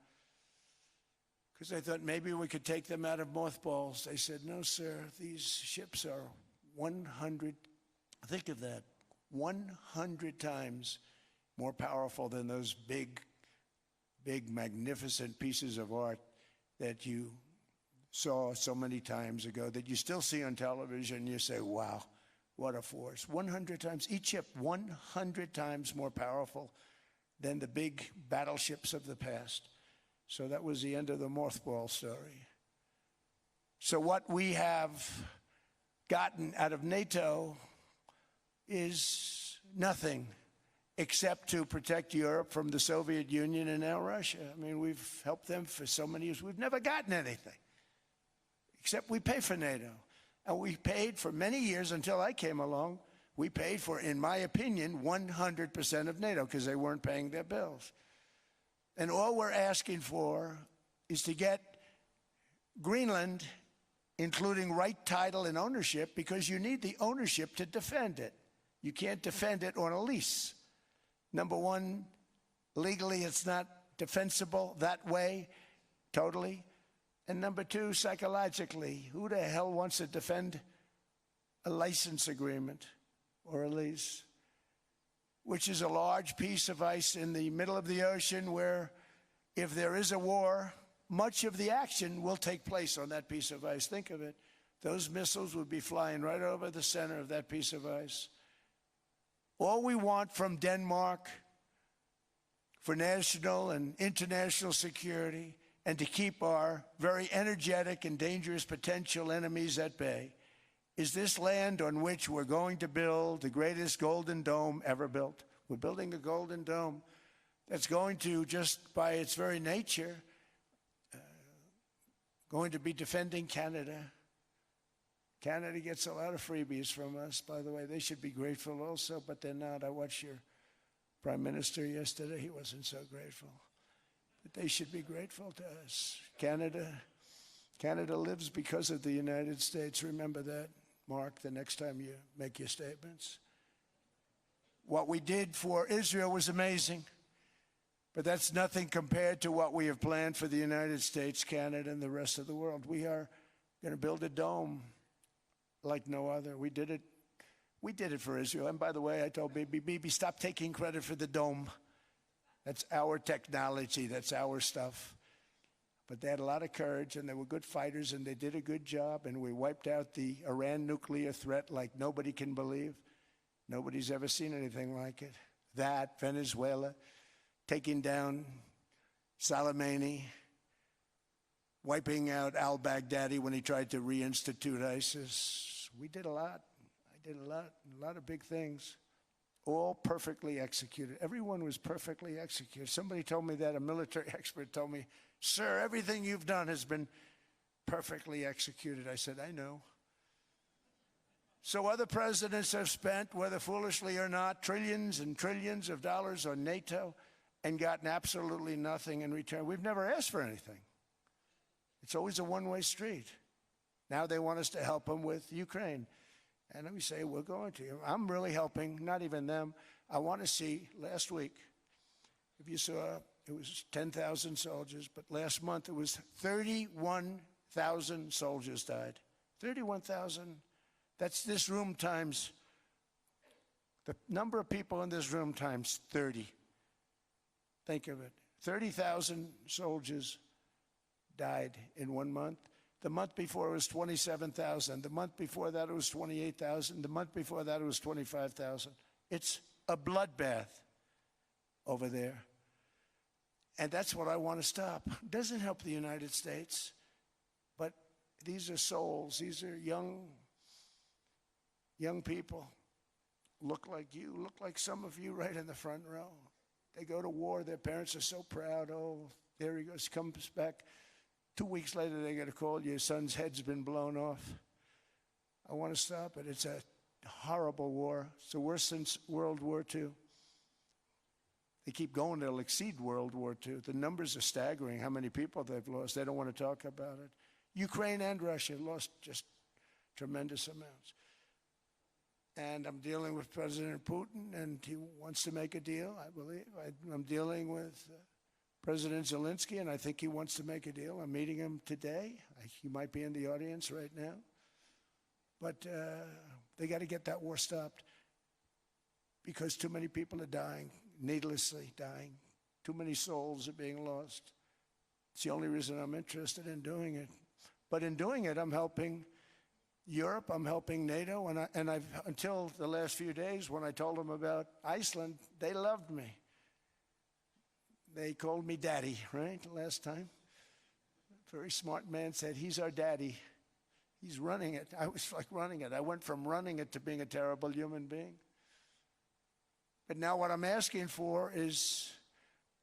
Because I thought maybe we could take them out of mothballs. They said, no, sir, these ships are 100, think of that, 100 times more powerful than those big, magnificent pieces of art that you saw so many times ago, that you still see on television. You say, wow, what a force. 100 times, each ship 100 times more powerful than the big battleships of the past. So that was the end of the mothball story. So what we have gotten out of NATO is nothing except to protect Europe from the Soviet Union and now Russia. I mean, we've helped them for so many years. We've never gotten anything, except we pay for NATO. And we paid for many years until I came along. We paid for, in my opinion, 100% of NATO because they weren't paying their bills. And all we're asking for is to get Greenland, including right title and ownership, because you need the ownership to defend it. You can't defend it on a lease. Number one, legally it's not defensible that way, totally. And number two, psychologically, who the hell wants to defend a license agreement or a lease, which is a large piece of ice in the middle of the ocean where if there is a war, much of the action will take place on that piece of ice. Think of it. Those missiles would be flying right over the center of that piece of ice. All we want from Denmark for national and international security and to keep our very energetic and dangerous potential enemies at bay is this land on which we're going to build the greatest golden dome ever built. We're building a golden dome that's going to, just by its very nature, going to be defending Canada. Canada gets a lot of freebies from us, by the way. They should be grateful also, but they're not. I watched your Prime Minister yesterday. He wasn't so grateful. But they should be grateful to us. Canada lives because of the United States. Remember that, Mark, the next time you make your statements. What we did for Israel was amazing, but that's nothing compared to what we have planned for the United States, Canada, and the rest of the world. We are going to build a dome like no other. We did it for Israel. And by the way, I told Bibi, stop taking credit for the dome. That's our technology. That's our stuff. But they had a lot of courage, and they were good fighters, and they did a good job, and we wiped out the Iran nuclear threat like nobody can believe. Nobody's ever seen anything like it. That, Venezuela, taking down Soleimani, wiping out al-Baghdadi when he tried to reinstitute ISIS. We did a lot. I did a lot of big things. all perfectly executed. Everyone was perfectly executed. Somebody told me that, a military expert told me, "Sir, everything you've done has been perfectly executed." I said, "I know." So other presidents have spent, whether foolishly or not, trillions and trillions of dollars on NATO and gotten absolutely nothing in return. We've never asked for anything. It's always a one-way street. Now they want us to help them with Ukraine. And let me say, we're going to. I'm really helping, not even them. I want to see, last week, if you saw, it was 10,000 soldiers, but last month it was 31,000 soldiers died. 31,000. That's this room times, the number of people in this room times 30. Think of it. 30,000 soldiers died in 1 month. The month before it was 27,000. The month before that it was 28,000. The month before that it was 25,000. It's a bloodbath over there. And that's what I want to stop. It doesn't help the United States, but these are souls. These are young people. Look like you, look like some of you right in the front row. They go to war. Their parents are so proud. Oh, there he goes, comes back. 2 weeks later, they get a call, your son's head's been blown off. I want to stop it. It's a horrible war. It's the worst since World War II. They keep going, they'll exceed World War II. The numbers are staggering, how many people they've lost. They don't want to talk about it. Ukraine and Russia lost just tremendous amounts. And I'm dealing with President Putin, and he wants to make a deal, I believe. I'm dealing with President Zelensky, and I think he wants to make a deal. I'm meeting him today. He might be in the audience right now. But they got to get that war stopped because too many people are dying, needlessly dying. Too many souls are being lost. It's the only reason I'm interested in doing it. But in doing it, I'm helping Europe, I'm helping NATO, and I've until the last few days when I told them about Iceland, they loved me. They called me daddy, right, last time. A very smart man said, he's our daddy. He's running it. I was like running it. I went from running it to being a terrible human being. But now what I'm asking for is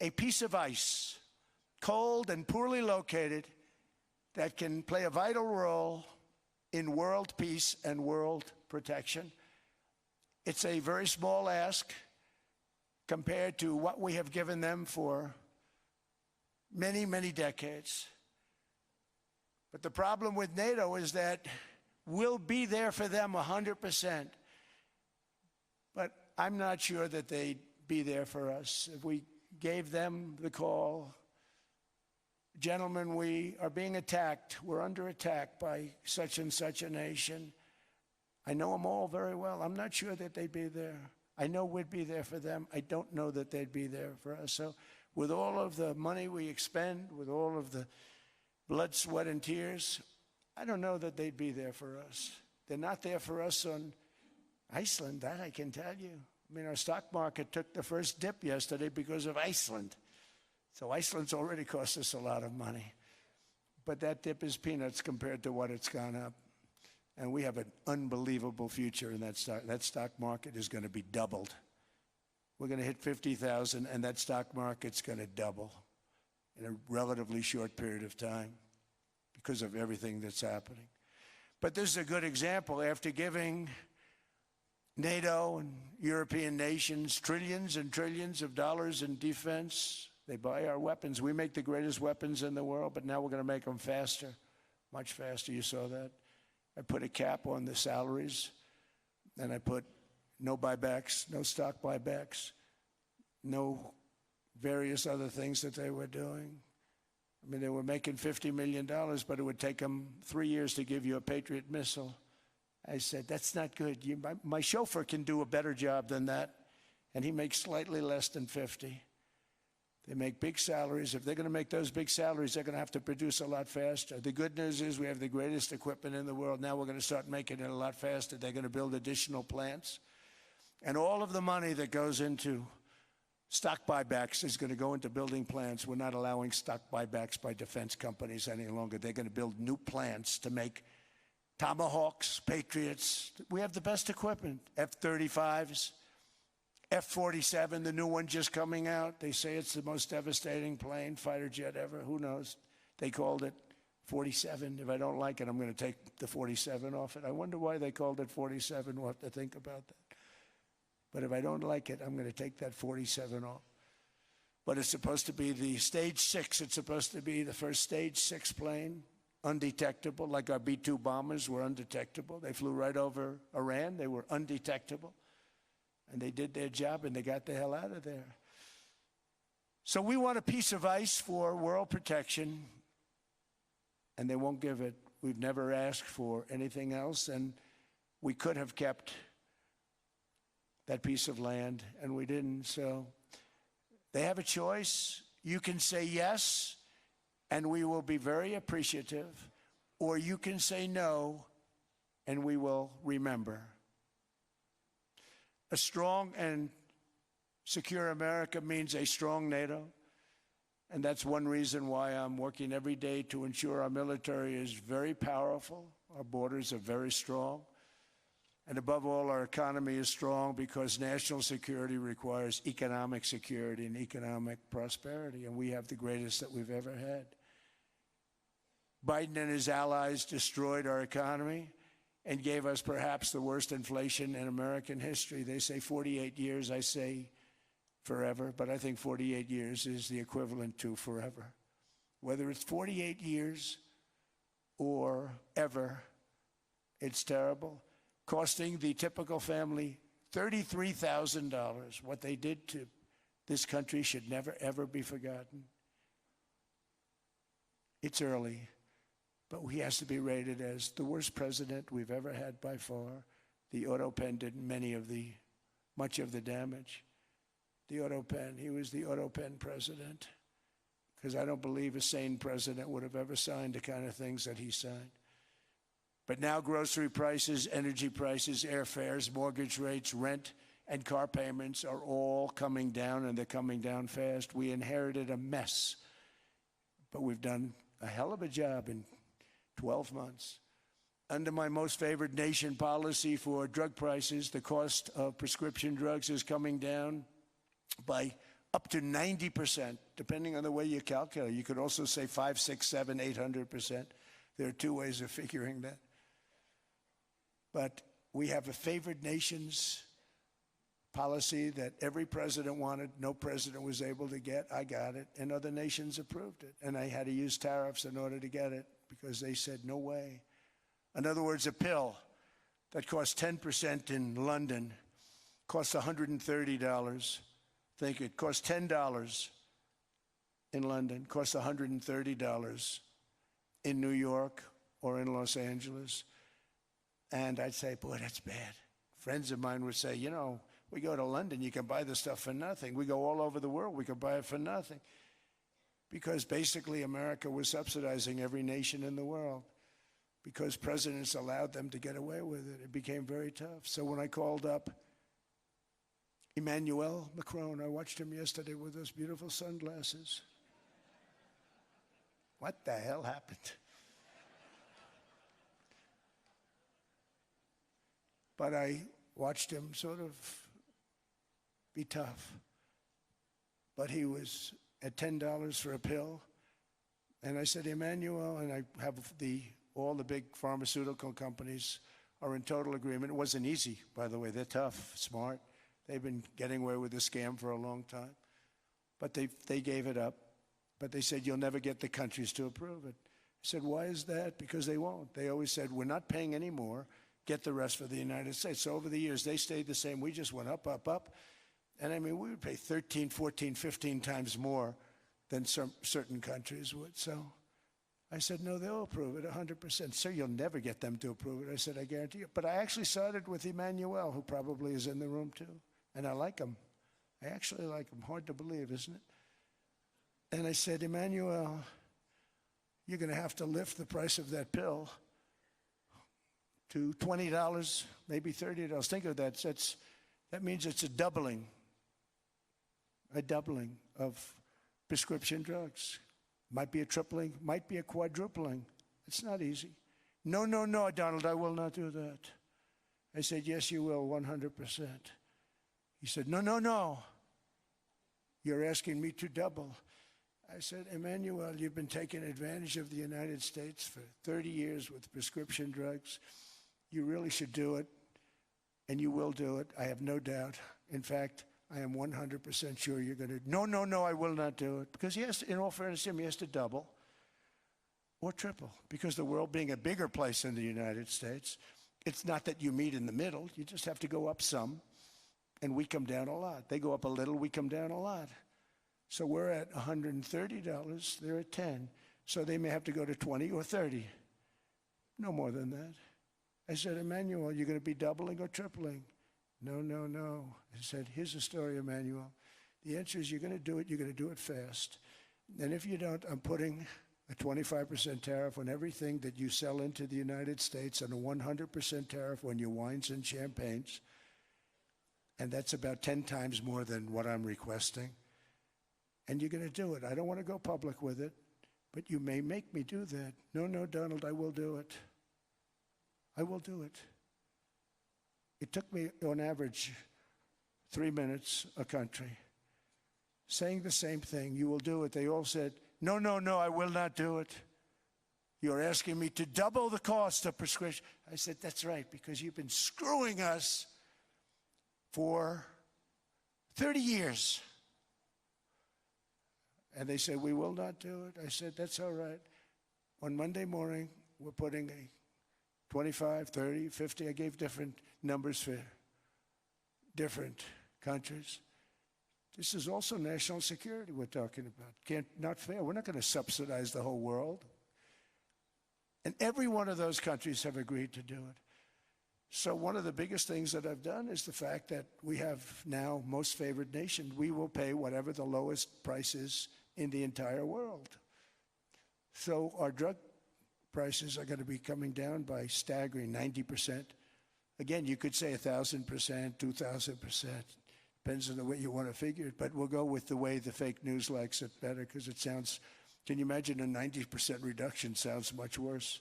a piece of ice, cold and poorly located, that can play a vital role in world peace and world protection. It's a very small ask compared to what we have given them for many, many decades. But the problem with NATO is that we'll be there for them 100%. But I'm not sure that they'd be there for us. If we gave them the call, gentlemen, we are being attacked. We're under attack by such and such a nation. I know them all very well. I'm not sure that they'd be there. I know we'd be there for them. I don't know that they'd be there for us. So with all of the money we expend, with all of the blood, sweat, and tears, I don't know that they'd be there for us. They're not there for us on Iceland, that I can tell you. I mean, our stock market took the first dip yesterday because of Iceland. So Iceland's already cost us a lot of money. But that dip is peanuts compared to what it's gone up. And we have an unbelievable future in that stock. That stock market is going to be doubled. We're going to hit 50,000, and that stock market's going to double in a relatively short period of time because of everything that's happening. But this is a good example. After giving NATO and European nations trillions and trillions of dollars in defense, they buy our weapons. We make the greatest weapons in the world, but now we're going to make them faster, much faster. You saw that. I put a cap on the salaries, and I put no buybacks, no stock buybacks, no various other things that they were doing. I mean, they were making $50 million, but it would take them 3 years to give you a Patriot missile. I said, that's not good. My chauffeur can do a better job than that, and he makes slightly less than 50. They make big salaries. If they're going to make those big salaries, they're going to have to produce a lot faster. The good news is we have the greatest equipment in the world. Now we're going to start making it a lot faster. They're going to build additional plants. And all of the money that goes into stock buybacks is going to go into building plants. We're not allowing stock buybacks by defense companies any longer. They're going to build new plants to make Tomahawks, Patriots. We have the best equipment, F-35s. F-47, the new one just coming out. They say it's the most devastating plane, fighter jet ever. Who knows? They called it 47. If I don't like it, I'm going to take the 47 off it. I wonder why they called it 47. We'll have to think about that. But if I don't like it, I'm going to take that 47 off. But it's supposed to be the Stage 6. It's supposed to be the first Stage 6 plane, undetectable, like our B-2 bombers were undetectable. They flew right over Iran. They were undetectable. And they did their job, and they got the hell out of there. So we want a piece of ice for world protection, and they won't give it. We've never asked for anything else, and we could have kept that piece of land, and we didn't. So they have a choice. You can say yes, and we will be very appreciative, or you can say no, and we will remember. A strong and secure America means a strong NATO, and that's one reason why I'm working every day to ensure our military is very powerful, our borders are very strong, and above all, our economy is strong because national security requires economic security and economic prosperity, and we have the greatest that we've ever had. Biden and his allies destroyed our economy and gave us perhaps the worst inflation in American history. They say 48 years, I say forever, but I think 48 years is the equivalent to forever. Whether it's 48 years or ever, it's terrible, costing the typical family $33,000. What they did to this country should never, ever be forgotten. It's early, but he has to be rated as the worst president we've ever had by far. The auto pen did much of the damage. The auto pen, he was the auto pen president, because I don't believe a sane president would have ever signed the kind of things that he signed. But now grocery prices, energy prices, airfares, mortgage rates, rent, and car payments are all coming down, and they're coming down fast. We inherited a mess, but we've done a hell of a job in 12 months. Under my most favored nation policy for drug prices, the cost of prescription drugs is coming down by up to 90%, depending on the way you calculate. You could also say 5, 6, 7, 800%. There are two ways of figuring that. But we have a favored nations policy that every president wanted, no president was able to get. I got it, and other nations approved it. And I had to use tariffs in order to get it because they said, no way. In other words, a pill that costs 10% in London costs $130. Think it costs $10 in London, costs $130 in New York or in Los Angeles. And I'd say, boy, that's bad. Friends of mine would say, you know, we go to London, you can buy the stuff for nothing. We go all over the world, we can buy it for nothing. Because basically America was subsidizing every nation in the world because presidents allowed them to get away with it. It became very tough. So when I called up Emmanuel Macron, I watched him yesterday with those beautiful sunglasses. What the hell happened? But I watched him sort of be tough. But he was at $10 for a pill. And I said, Emmanuel, and I have all the big pharmaceutical companies are in total agreement. It wasn't easy, by the way. They're tough, smart. They've been getting away with the scam for a long time. But they gave it up. But they said, you'll never get the countries to approve it. I said, why is that? Because they won't. They always said, we're not paying any more. Get the rest for the United States. So over the years, they stayed the same. We just went up, up, up. And I mean, we would pay 13, 14, 15 times more than certain countries would. So I said, no, they'll approve it 100%. Sir, you'll never get them to approve it. I said, I guarantee you. But I actually sided with Emmanuel, who probably is in the room too. And I like him. I actually like him. Hard to believe, isn't it? And I said, Emmanuel, you're going to have to lift the price of that pill to $20, maybe $30. Think of that. That means it's a doubling of prescription drugs. Might be a tripling, might be a quadrupling. It's not easy. No, no, no, Donald, I will not do that. I said, yes, you will, 100%. He said, no, no, no. You're asking me to double. I said, Emmanuel, you've been taking advantage of the United States for 30 years with prescription drugs. You really should do it, and you will do it. I have no doubt. In fact, I am 100% sure you're going to. No, no, no, I will not do it. Because he has to, in all fairness to him, he has to double or triple. Because the world being a bigger place than the United States, it's not that you meet in the middle. You just have to go up some, and we come down a lot. They go up a little, we come down a lot. So we're at $130, they're at 10. So they may have to go to 20 or 30. No more than that. I said, Emmanuel, you're going to be doubling or tripling? No, no, no. I said, here's the story, Emmanuel. The answer is you're going to do it fast. And if you don't, I'm putting a 25% tariff on everything that you sell into the United States and a 100% tariff on your wines and champagnes. And that's about 10 times more than what I'm requesting. And you're going to do it. I don't want to go public with it, but you may make me do that. No, no, Donald, I will do it. I will do it. It took me, on average, 3 minutes a country, saying the same thing. You will do it. They all said, no, no, no, I will not do it. You're asking me to double the cost of prescription. I said, that's right, because you've been screwing us for 30 years. And they said, we will not do it. I said, that's all right. On Monday morning, we're putting a 25, 30, 50. I gave different numbers for different countries. This is also national security we're talking about. Not fair. We're not going to subsidize the whole world. And every one of those countries have agreed to do it. So one of the biggest things that I've done is the fact that we have now most favored nation. We will pay whatever the lowest price is in the entire world. So our drug prices are going to be coming down by staggering 90%. Again, you could say 1,000%, 2,000%. Depends on the way you want to figure it. But we'll go with the way the fake news likes it better because it sounds, can you imagine a 90% reduction sounds much worse.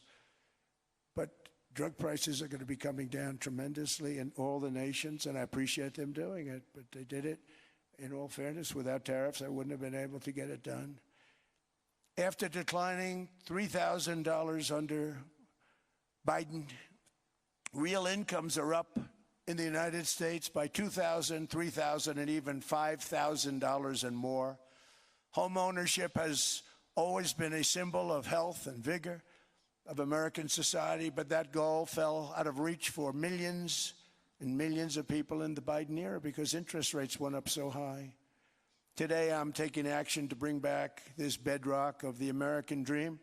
But drug prices are going to be coming down tremendously in all the nations, and I appreciate them doing it. But they did it, in all fairness, without tariffs, I wouldn't have been able to get it done. After declining $3,000 under Biden, real incomes are up in the United States by $2,000, $3,000, and even $5,000 and more. Home ownership has always been a symbol of health and vigor of American society, but that goal fell out of reach for millions and millions of people in the Biden era because interest rates went up so high. Today, I'm taking action to bring back this bedrock of the American dream.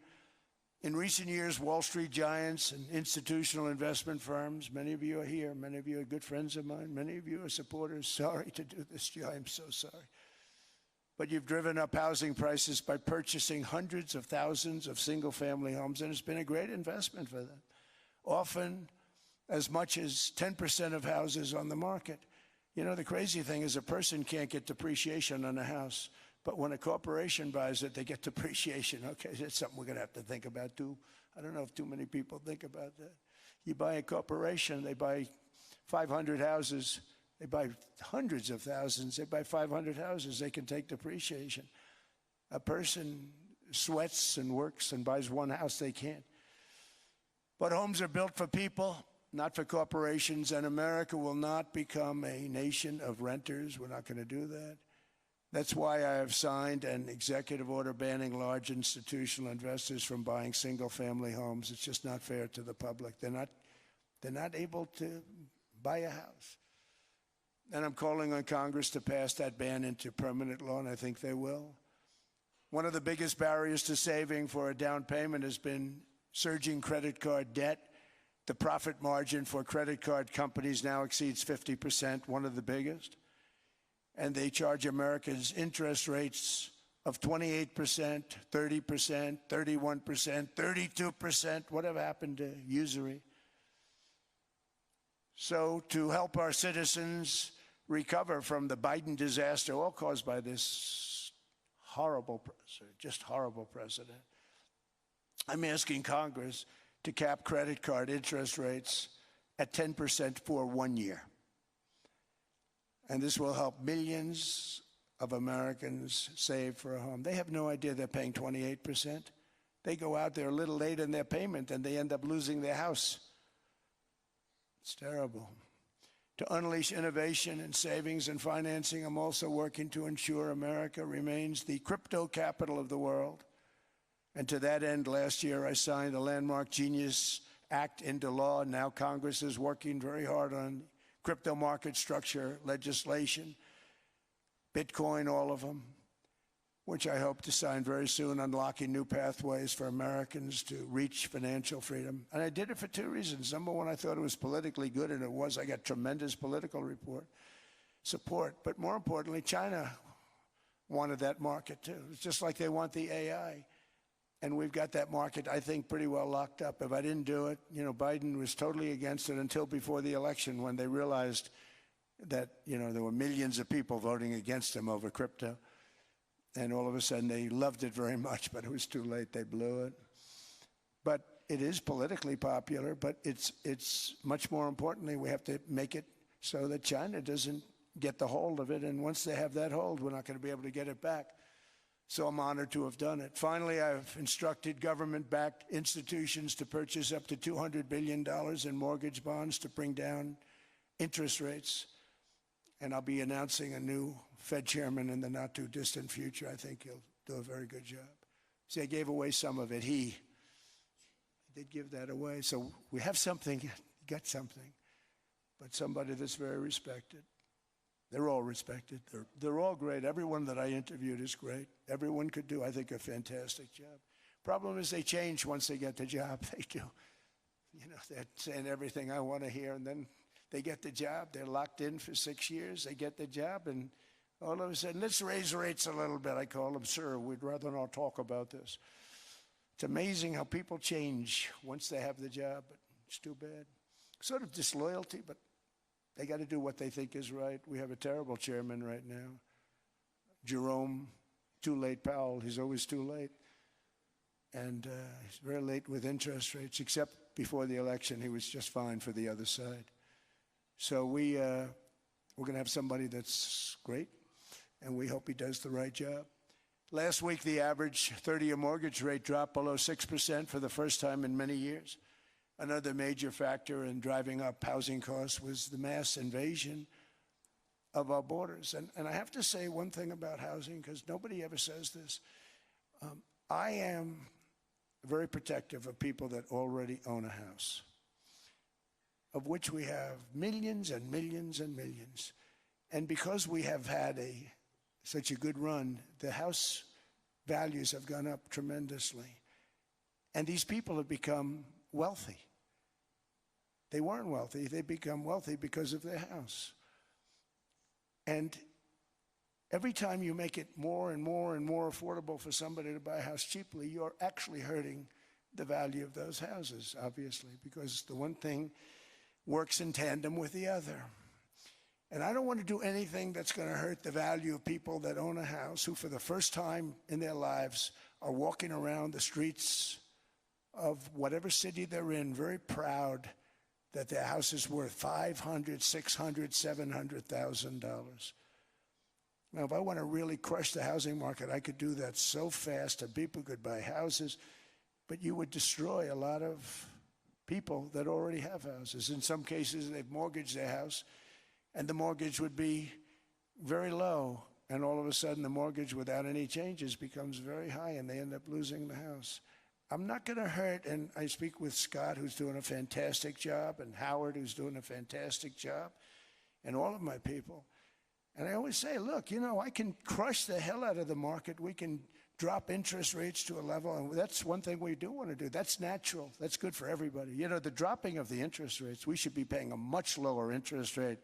In recent years, Wall Street giants and institutional investment firms, many of you are here, many of you are good friends of mine, many of you are supporters. Sorry to do this to you, I'm so sorry. But you've driven up housing prices by purchasing hundreds of thousands of single-family homes, and it's been a great investment for them. Often as much as 10% of houses on the market. You know, the crazy thing is a person can't get depreciation on a house, but when a corporation buys it, they get depreciation. Okay, that's something we're going to have to think about, too. I don't know if too many people think about that. You buy a corporation, they buy 500 houses. They buy hundreds of thousands. They buy 500 houses. They can take depreciation. A person sweats and works and buys one house, they can't. But homes are built for people, not for corporations, and America will not become a nation of renters. We're not going to do that. That's why I have signed an executive order banning large institutional investors from buying single-family homes. It's just not fair to the public. They're not able to buy a house. And I'm calling on Congress to pass that ban into permanent law, and I think they will. One of the biggest barriers to saving for a down payment has been surging credit card debt. The profit margin for credit card companies now exceeds 50%, one of the biggest. And they charge Americans interest rates of 28%, 30%, 31%, 32%. Whatever happened to usury? So to help our citizens recover from the Biden disaster, all caused by this horrible president, I'm asking Congress to cap credit card interest rates at 10% for 1 year. And this will help millions of Americans save for a home. They have no idea they're paying 28%. They go out there a little late in their payment and they end up losing their house. It's terrible. To unleash innovation and savings and financing, I'm also working to ensure America remains the crypto capital of the world. And to that end, last year I signed the landmark Genius Act into law. Now Congress is working very hard on crypto market structure legislation, Bitcoin, all of them, which I hope to sign very soon, unlocking new pathways for Americans to reach financial freedom. And I did it for two reasons. Number one, I thought it was politically good, and it was. I got tremendous political support. But more importantly, China wanted that market too. It's just like they want the AI. And we've got that market, I think, pretty well locked up. If I didn't do it, Biden was totally against it until before the election when they realized that, there were millions of people voting against him over crypto. And all of a sudden they loved it very much, but it was too late. They blew it. But it is politically popular, but it's much more importantly, we have to make it so that China doesn't get the hold of it. And once they have that hold, we're not going to be able to get it back. So I'm honored to have done it. Finally, I've instructed government-backed institutions to purchase up to $200 billion in mortgage bonds to bring down interest rates. And I'll be announcing a new Fed chairman in the not-too-distant future. I think he'll do a very good job. See, I gave away some of it. He did give that away. So we have something, got something, but somebody that's very respected. They're all respected. They're all great. Everyone that I interviewed is great. Everyone could do, I think, a fantastic job. Problem is they change once they get the job. They do. They're saying everything I want to hear, and then they get the job. They're locked in for 6 years. They get the job, and all of a sudden, let's raise rates a little bit. I call them, sir, we'd rather not talk about this. It's amazing how people change once they have the job, but it's too bad. Sort of disloyalty, but they got to do what they think is right. We have a terrible chairman right now. Jerome, too late Powell. He's always too late. And he's very late with interest rates, except before the election, he was just fine for the other side. So we're going to have somebody that's great, and we hope he does the right job. Last week, the average 30-year mortgage rate dropped below 6% for the first time in many years. Another major factor in driving up housing costs was the mass invasion of our borders. And I have to say one thing about housing, because nobody ever says this. I am very protective of people that already own a house, of which we have millions and millions and millions. And because we have had such a good run, the house values have gone up tremendously. And these people have become wealthy. They weren't wealthy. They become wealthy because of their house. And every time you make it more and more and more affordable for somebody to buy a house cheaply, you're actually hurting the value of those houses, obviously, because the one thing works in tandem with the other. And I don't want to do anything that's going to hurt the value of people that own a house who, for the first time in their lives, are walking around the streets of whatever city they're in, very proud that their house is worth $500,000, $600,000, $700,000. Now, if I want to really crush the housing market, I could do that so fast and people could buy houses, but you would destroy a lot of people that already have houses. In some cases, they've mortgaged their house, and the mortgage would be very low, and all of a sudden the mortgage without any changes becomes very high, and they end up losing the house. I'm not going to hurt, and I speak with Scott, who's doing a fantastic job, and Howard, who's doing a fantastic job, and all of my people. And I always say, look, I can crush the hell out of the market. We can drop interest rates to a level, and that's one thing we do want to do. That's natural. That's good for everybody. The dropping of the interest rates, we should be paying a much lower interest rate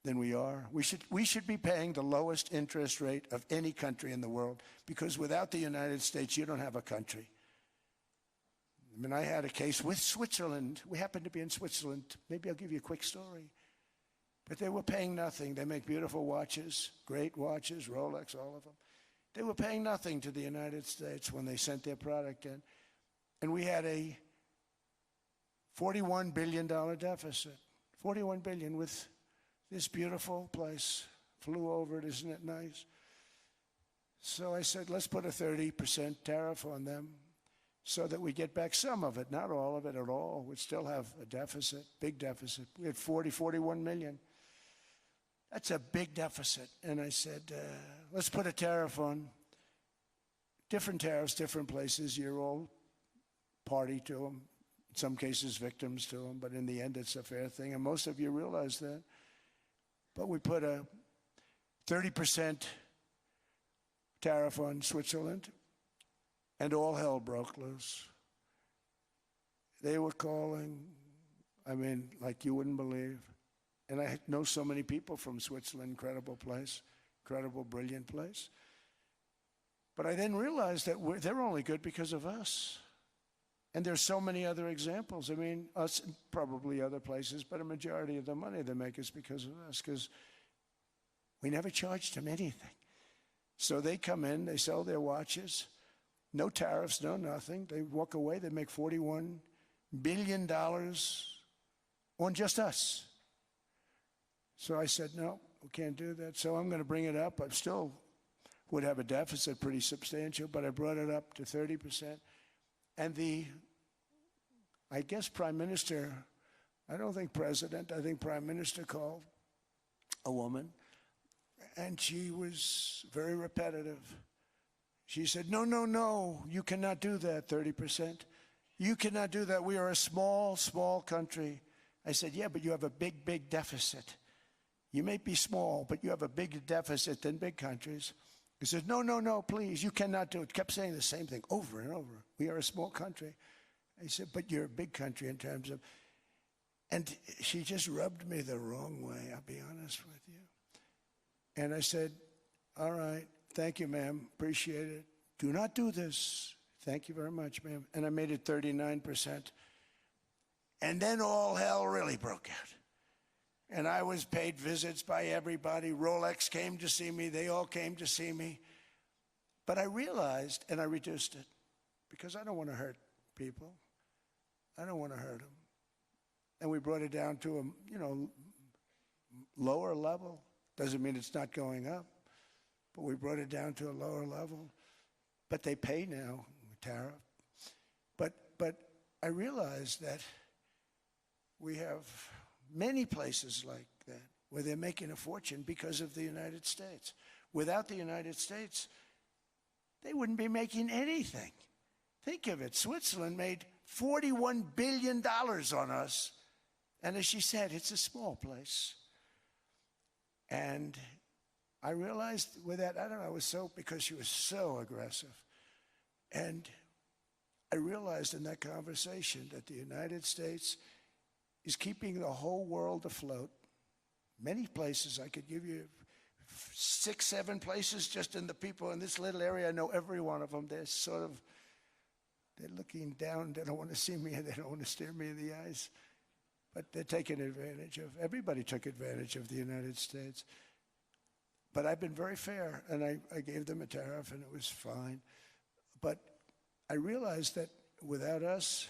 than we are. We should be paying the lowest interest rate of any country in the world, because without the United States, you don't have a country. I mean, I had a case with Switzerland. We happened to be in Switzerland. Maybe I'll give you a quick story. But they were paying nothing. They make beautiful watches, great watches, Rolex, all of them. They were paying nothing to the United States when they sent their product in. And we had a $41 billion deficit. $41 billion with this beautiful place. Flew over it, isn't it nice? So I said, let's put a 30% tariff on them so that we get back some of it, not all of it at all. We'd still have a deficit, big deficit. We had 41 million. That's a big deficit. And I said, let's put a tariff on. Different tariffs, different places. You're all party to them. In some cases, victims to them. But in the end, it's a fair thing. And most of you realize that. But we put a 30% tariff on Switzerland, and all hell broke loose. They were calling, like you wouldn't believe. And I know so many people from Switzerland, incredible place, incredible, brilliant place. But I then realized that they're only good because of us. And there's so many other examples. Us and probably other places, but a majority of the money they make is because of us, because we never charged them anything. So they come in, they sell their watches, no tariffs, no nothing. They walk away, they make $41 billion on just us. So I said, no, we can't do that. So I'm going to bring it up. I still would have a deficit pretty substantial, but I brought it up to 30%. And I guess Prime Minister, I don't think President, I think Prime Minister called a woman, and she was very repetitive. She said, no, you cannot do that, 30%. You cannot do that. We are a small, small country. I said, yeah, but you have a big, big deficit. You may be small, but you have a bigger deficit than big countries. He said, no, please, you cannot do it. Kept saying the same thing over and over. We are a small country. I said, but you're a big country in terms of, and she just rubbed me the wrong way, I'll be honest with you. And I said, all right, thank you, ma'am, appreciate it. Do not do this. Thank you very much, ma'am. And I made it 39%. And then all hell really broke out. And I was paid visits by everybody. Rolex came to see me. They all came to see me. But I realized, and I reduced it, because I don't want to hurt people. I don't want to hurt them. And we brought it down to a lower level. Doesn't mean it's not going up, but we brought it down to a lower level. But they pay now, tariff. But I realized that we have many places like that where they're making a fortune because of the United States. Without the United States, they wouldn't be making anything. Think of it. Switzerland made $41 billion on us. And as she said, it's a small place. And I realized with that, I don't know, because she was so aggressive. And I realized in that conversation that the United States is keeping the whole world afloat. Many places, I could give you 6, 7 places just in the people in this little area. I know every one of them. They're looking down. They don't want to see me, and they don't want to stare me in the eyes. But they're taking advantage of, everybody took advantage of the United States. But I've been very fair, and I gave them a tariff, and it was fine. But I realized that without us,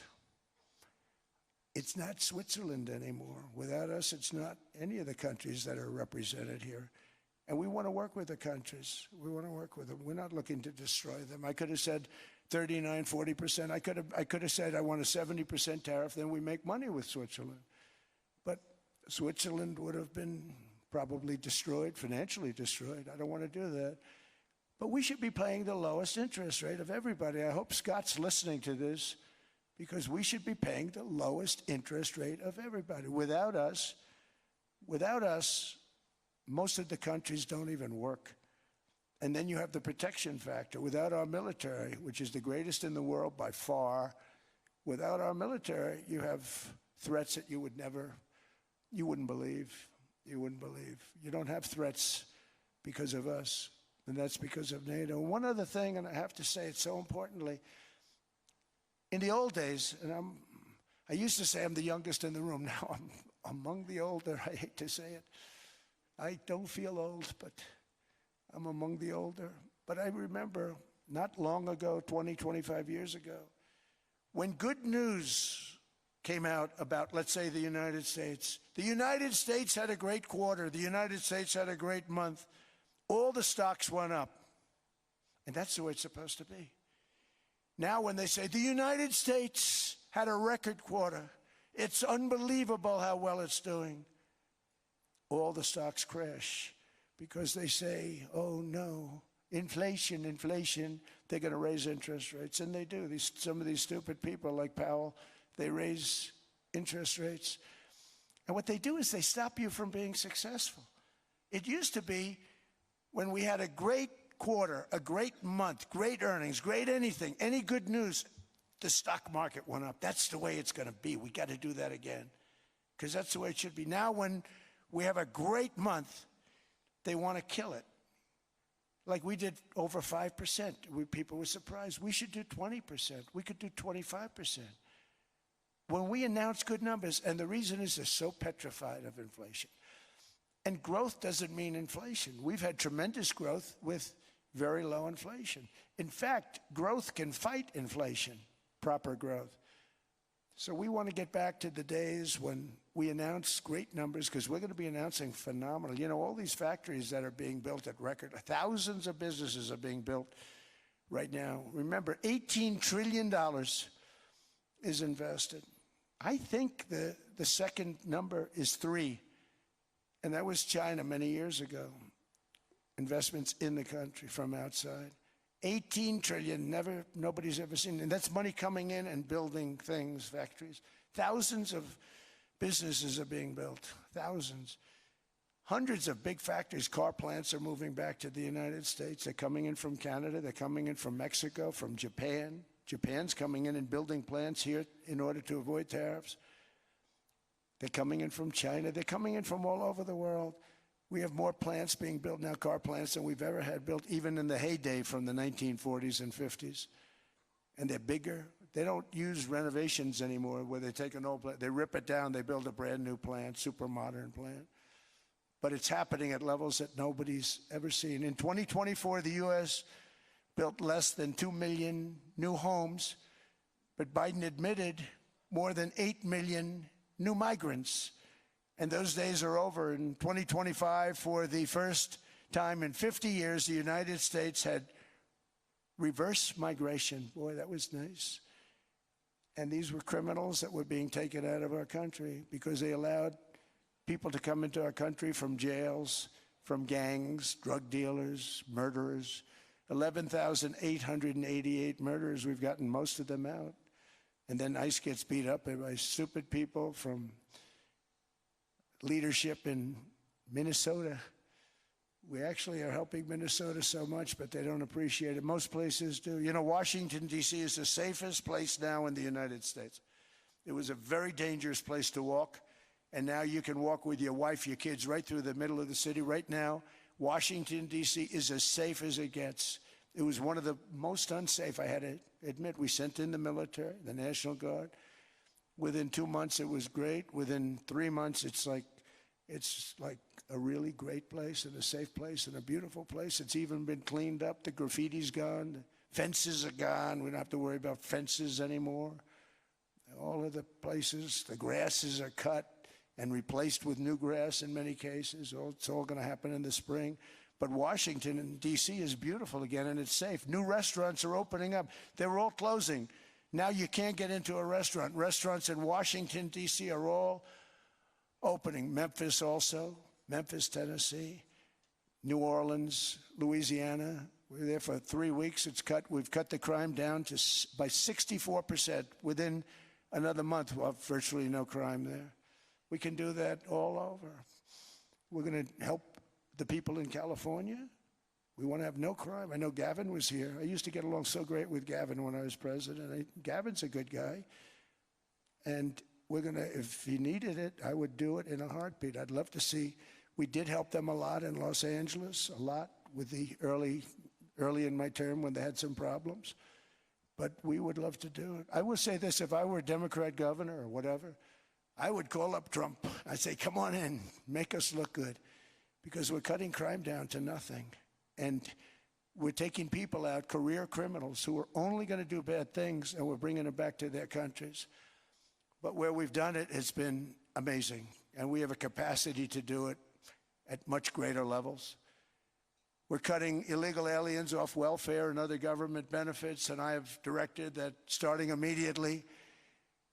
it's not Switzerland anymore. Without us, it's not any of the countries that are represented here. And we want to work with the countries. We want to work with them. We're not looking to destroy them. I could have said 39, 40%. I could have said I want a 70% tariff, then we make money with Switzerland. But Switzerland would have been probably destroyed, financially destroyed. I don't want to do that. But we should be paying the lowest interest rate of everybody. I hope Scott's listening to this, because we should be paying the lowest interest rate of everybody. Without us, most of the countries don't even work. And then you have the protection factor. Without our military, which is the greatest in the world by far, without our military, you have threats that you wouldn't believe. You wouldn't believe. You don't have threats because of us, and that's because of NATO. One other thing, and I have to say it so importantly, in the old days, and I used to say I'm the youngest in the room. Now I'm among the older. I hate to say it. I don't feel old, but I'm among the older. But I remember not long ago, 20, 25 years ago, when good news came out about, let's say, the United States. The United States had a great quarter. The United States had a great month. All the stocks went up. And that's the way it's supposed to be. Now when they say the United States had a record quarter, it's unbelievable how well it's doing, all the stocks crash because they say, oh no, inflation, inflation, they're going to raise interest rates. And they do. Some of these stupid people like Powell, they raise interest rates. And what they do is they stop you from being successful. It used to be when we had a great quarter, a great month, great earnings, great anything, any good news, the stock market went up. That's the way it's going to be. We got to do that again because that's the way it should be. Now when we have a great month, they want to kill it. Like we did over 5%. People were surprised. We should do 20%. We could do 25%. When we announce good numbers, and the reason is they're so petrified of inflation. And growth doesn't mean inflation. We've had tremendous growth with very low inflation. In fact, growth can fight inflation, proper growth. So we want to get back to the days when we announce great numbers because we're going to be announcing phenomenal. You know, all these factories that are being built at record, thousands of businesses are being built right now. Remember, $18 trillion is invested. I think the second number is 3, and that was China many years ago. Investments in the country from outside. 18 trillion, nobody's ever seen. And that's money coming in and building things, factories. Thousands of businesses are being built, thousands. Hundreds of big factories, car plants are moving back to the United States. They're coming in from Canada, they're coming in from Mexico, from Japan. Japan's coming in and building plants here in order to avoid tariffs. They're coming in from China, they're coming in from all over the world. We have more plants being built now, car plants, than we've ever had built, even in the heyday from the 1940s and 50s. And they're bigger. They don't use renovations anymore where they take an old plant, they rip it down, they build a brand new plant, super modern plant. But it's happening at levels that nobody's ever seen. In 2024, the U.S. built less than 2 million new homes, but Biden admitted more than 8 million new migrants. And those days are over. In 2025, for the first time in 50 years, the United States had reverse migration. Boy, that was nice. And these were criminals that were being taken out of our country because they allowed people to come into our country from jails, from gangs, drug dealers, murderers. 11,888 murderers. We've gotten most of them out. And then ICE gets beat up by stupid people from leadership in Minnesota. We actually are helping Minnesota so much, but they don't appreciate it. Most places do. You know, Washington, D.C. is the safest place now in the United States. It was a very dangerous place to walk, and now you can walk with your wife, your kids, right through the middle of the city. Right now, Washington, D.C. is as safe as it gets. It was one of the most unsafe, I had to admit. We sent in the military, the National Guard. Within 2 months, it was great. Within 3 months, it's like a really great place and a safe place and a beautiful place. It's even been cleaned up. The graffiti's gone. The fences are gone. We don't have to worry about fences anymore. All of the places, the grasses are cut and replaced with new grass in many cases. It's all going to happen in the spring. But Washington and D.C. is beautiful again, and it's safe. New restaurants are opening up. They were all closing. Now you can't get into a restaurant. Restaurants in Washington, D.C. are all opening. Memphis also, Memphis, Tennessee, New Orleans, Louisiana. We were there for 3 weeks. We've cut the crime down by 64%. Within another month, we'll have virtually no crime there. We can do that all over. We're going to help the people in California. We want to have no crime. I know Gavin was here. I used to get along so great with Gavin when I was president. Gavin's a good guy. And we're going to, if he needed it, I would do it in a heartbeat. I'd love to see. We did help them a lot in Los Angeles, a lot with the early in my term when they had some problems. But we would love to do it. I will say this, if I were a Democrat governor or whatever, I would call up Trump. I'd say, come on in, make us look good. Because we're cutting crime down to nothing. And we're taking people out, career criminals, who are only going to do bad things, and we're bringing them back to their countries. But where we've done it, it's been amazing. And we have a capacity to do it at much greater levels. We're cutting illegal aliens off welfare and other government benefits, and I have directed that starting immediately,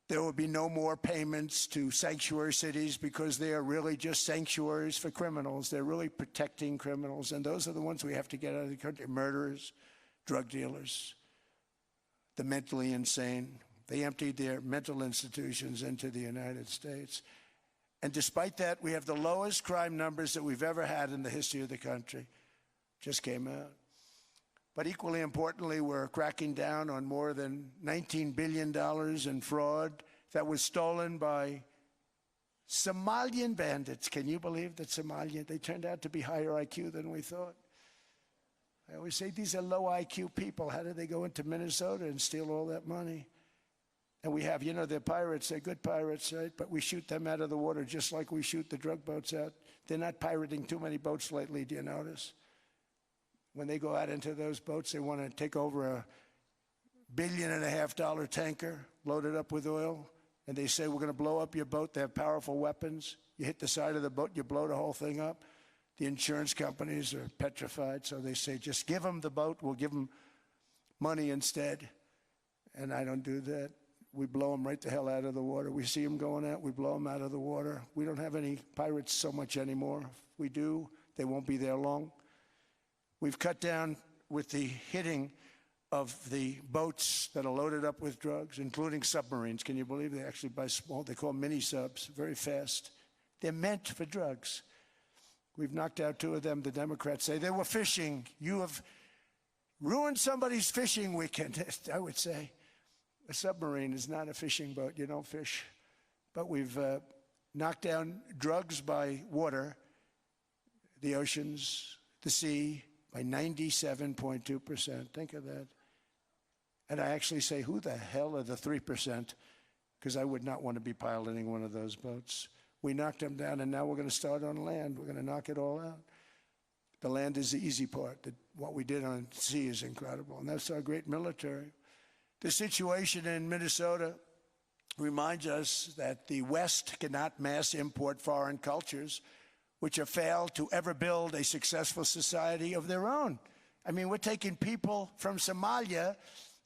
there will be no more payments to sanctuary cities because they are really just sanctuaries for criminals. They're really protecting criminals, and those are the ones we have to get out of the country: murderers, drug dealers, the mentally insane. They emptied their mental institutions into the United States. And despite that, we have the lowest crime numbers that we've ever had in the history of the country. Just came out. But equally importantly, we're cracking down on more than $19 billion in fraud that was stolen by Somalian bandits. Can you believe that Somalian? They turned out to be higher IQ than we thought. I always say these are low IQ people. How did they go into Minnesota and steal all that money? And we have, they're pirates. They're good pirates, right? But we shoot them out of the water just like we shoot the drug boats out. They're not pirating too many boats lately, do you notice? When they go out into those boats, they want to take over a $1.5 billion tanker loaded up with oil, and they say, we're going to blow up your boat. They have powerful weapons. You hit the side of the boat, you blow the whole thing up. The insurance companies are petrified, so they say, just give them the boat. We'll give them money instead. And I don't do that. We blow them right the hell out of the water. We see them going out, we blow them out of the water. We don't have any pirates so much anymore. If we do, they won't be there long. We've cut down with the hitting of the boats that are loaded up with drugs, including submarines. Can you believe they actually buy small, they call them mini subs, very fast. They're meant for drugs. We've knocked out 2 of them. The Democrats say they were fishing. You have ruined somebody's fishing weekend, I would say. A submarine is not a fishing boat. You don't fish. But we've knocked down drugs by water, the oceans, the sea, by 97.2%. Think of that. And I actually say, who the hell are the 3%? Because I would not want to be piloting one of those boats. We knocked them down, and now we're going to start on land. We're going to knock it all out. The land is the easy part. What we did on sea is incredible, and that's our great military. The situation in Minnesota reminds us that the West cannot mass import foreign cultures which have failed to ever build a successful society of their own. I mean, we're taking people from Somalia,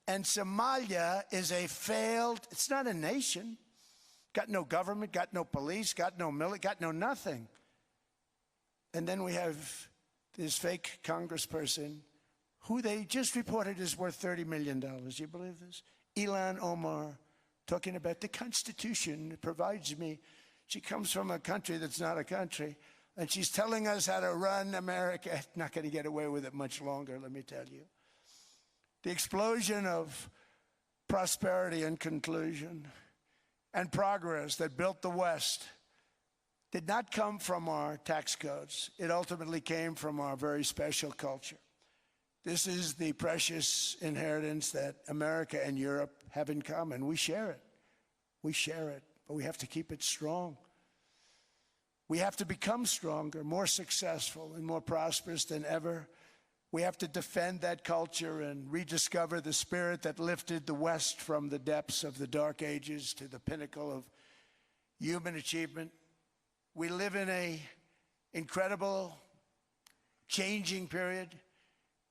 and Somalia is a failed, it's not a nation. Got no government, got no police, got no military, got no nothing. And then we have this fake congressperson who they just reported is worth $30 million. Do you believe this? Ilhan Omar, talking about the Constitution provides me. She comes from a country that's not a country, and she's telling us how to run America. Not going to get away with it much longer, let me tell you. The explosion of prosperity and conclusion and progress that built the West did not come from our tax codes. It ultimately came from our very special culture. This is the precious inheritance that America and Europe have in common. We share it. We share it, but we have to keep it strong. We have to become stronger, more successful, and more prosperous than ever. We have to defend that culture and rediscover the spirit that lifted the West from the depths of the Dark Ages to the pinnacle of human achievement. We live in an incredible, changing period.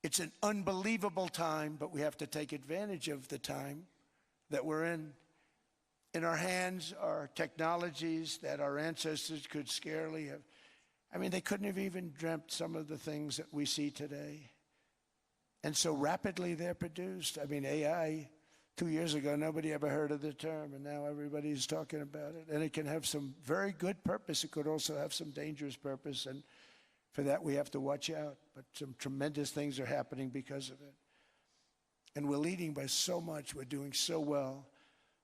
It's an unbelievable time, but we have to take advantage of the time that we're in. In our hands are technologies that our ancestors could scarcely have. I mean, they couldn't have even dreamt some of the things that we see today. And so rapidly they're produced. I mean, AI, 2 years ago, nobody ever heard of the term, and now everybody's talking about it. And it can have some very good purpose. It could also have some dangerous purpose, and for that we have to watch out. But some tremendous things are happening because of it. And we're leading by so much. We're doing so well.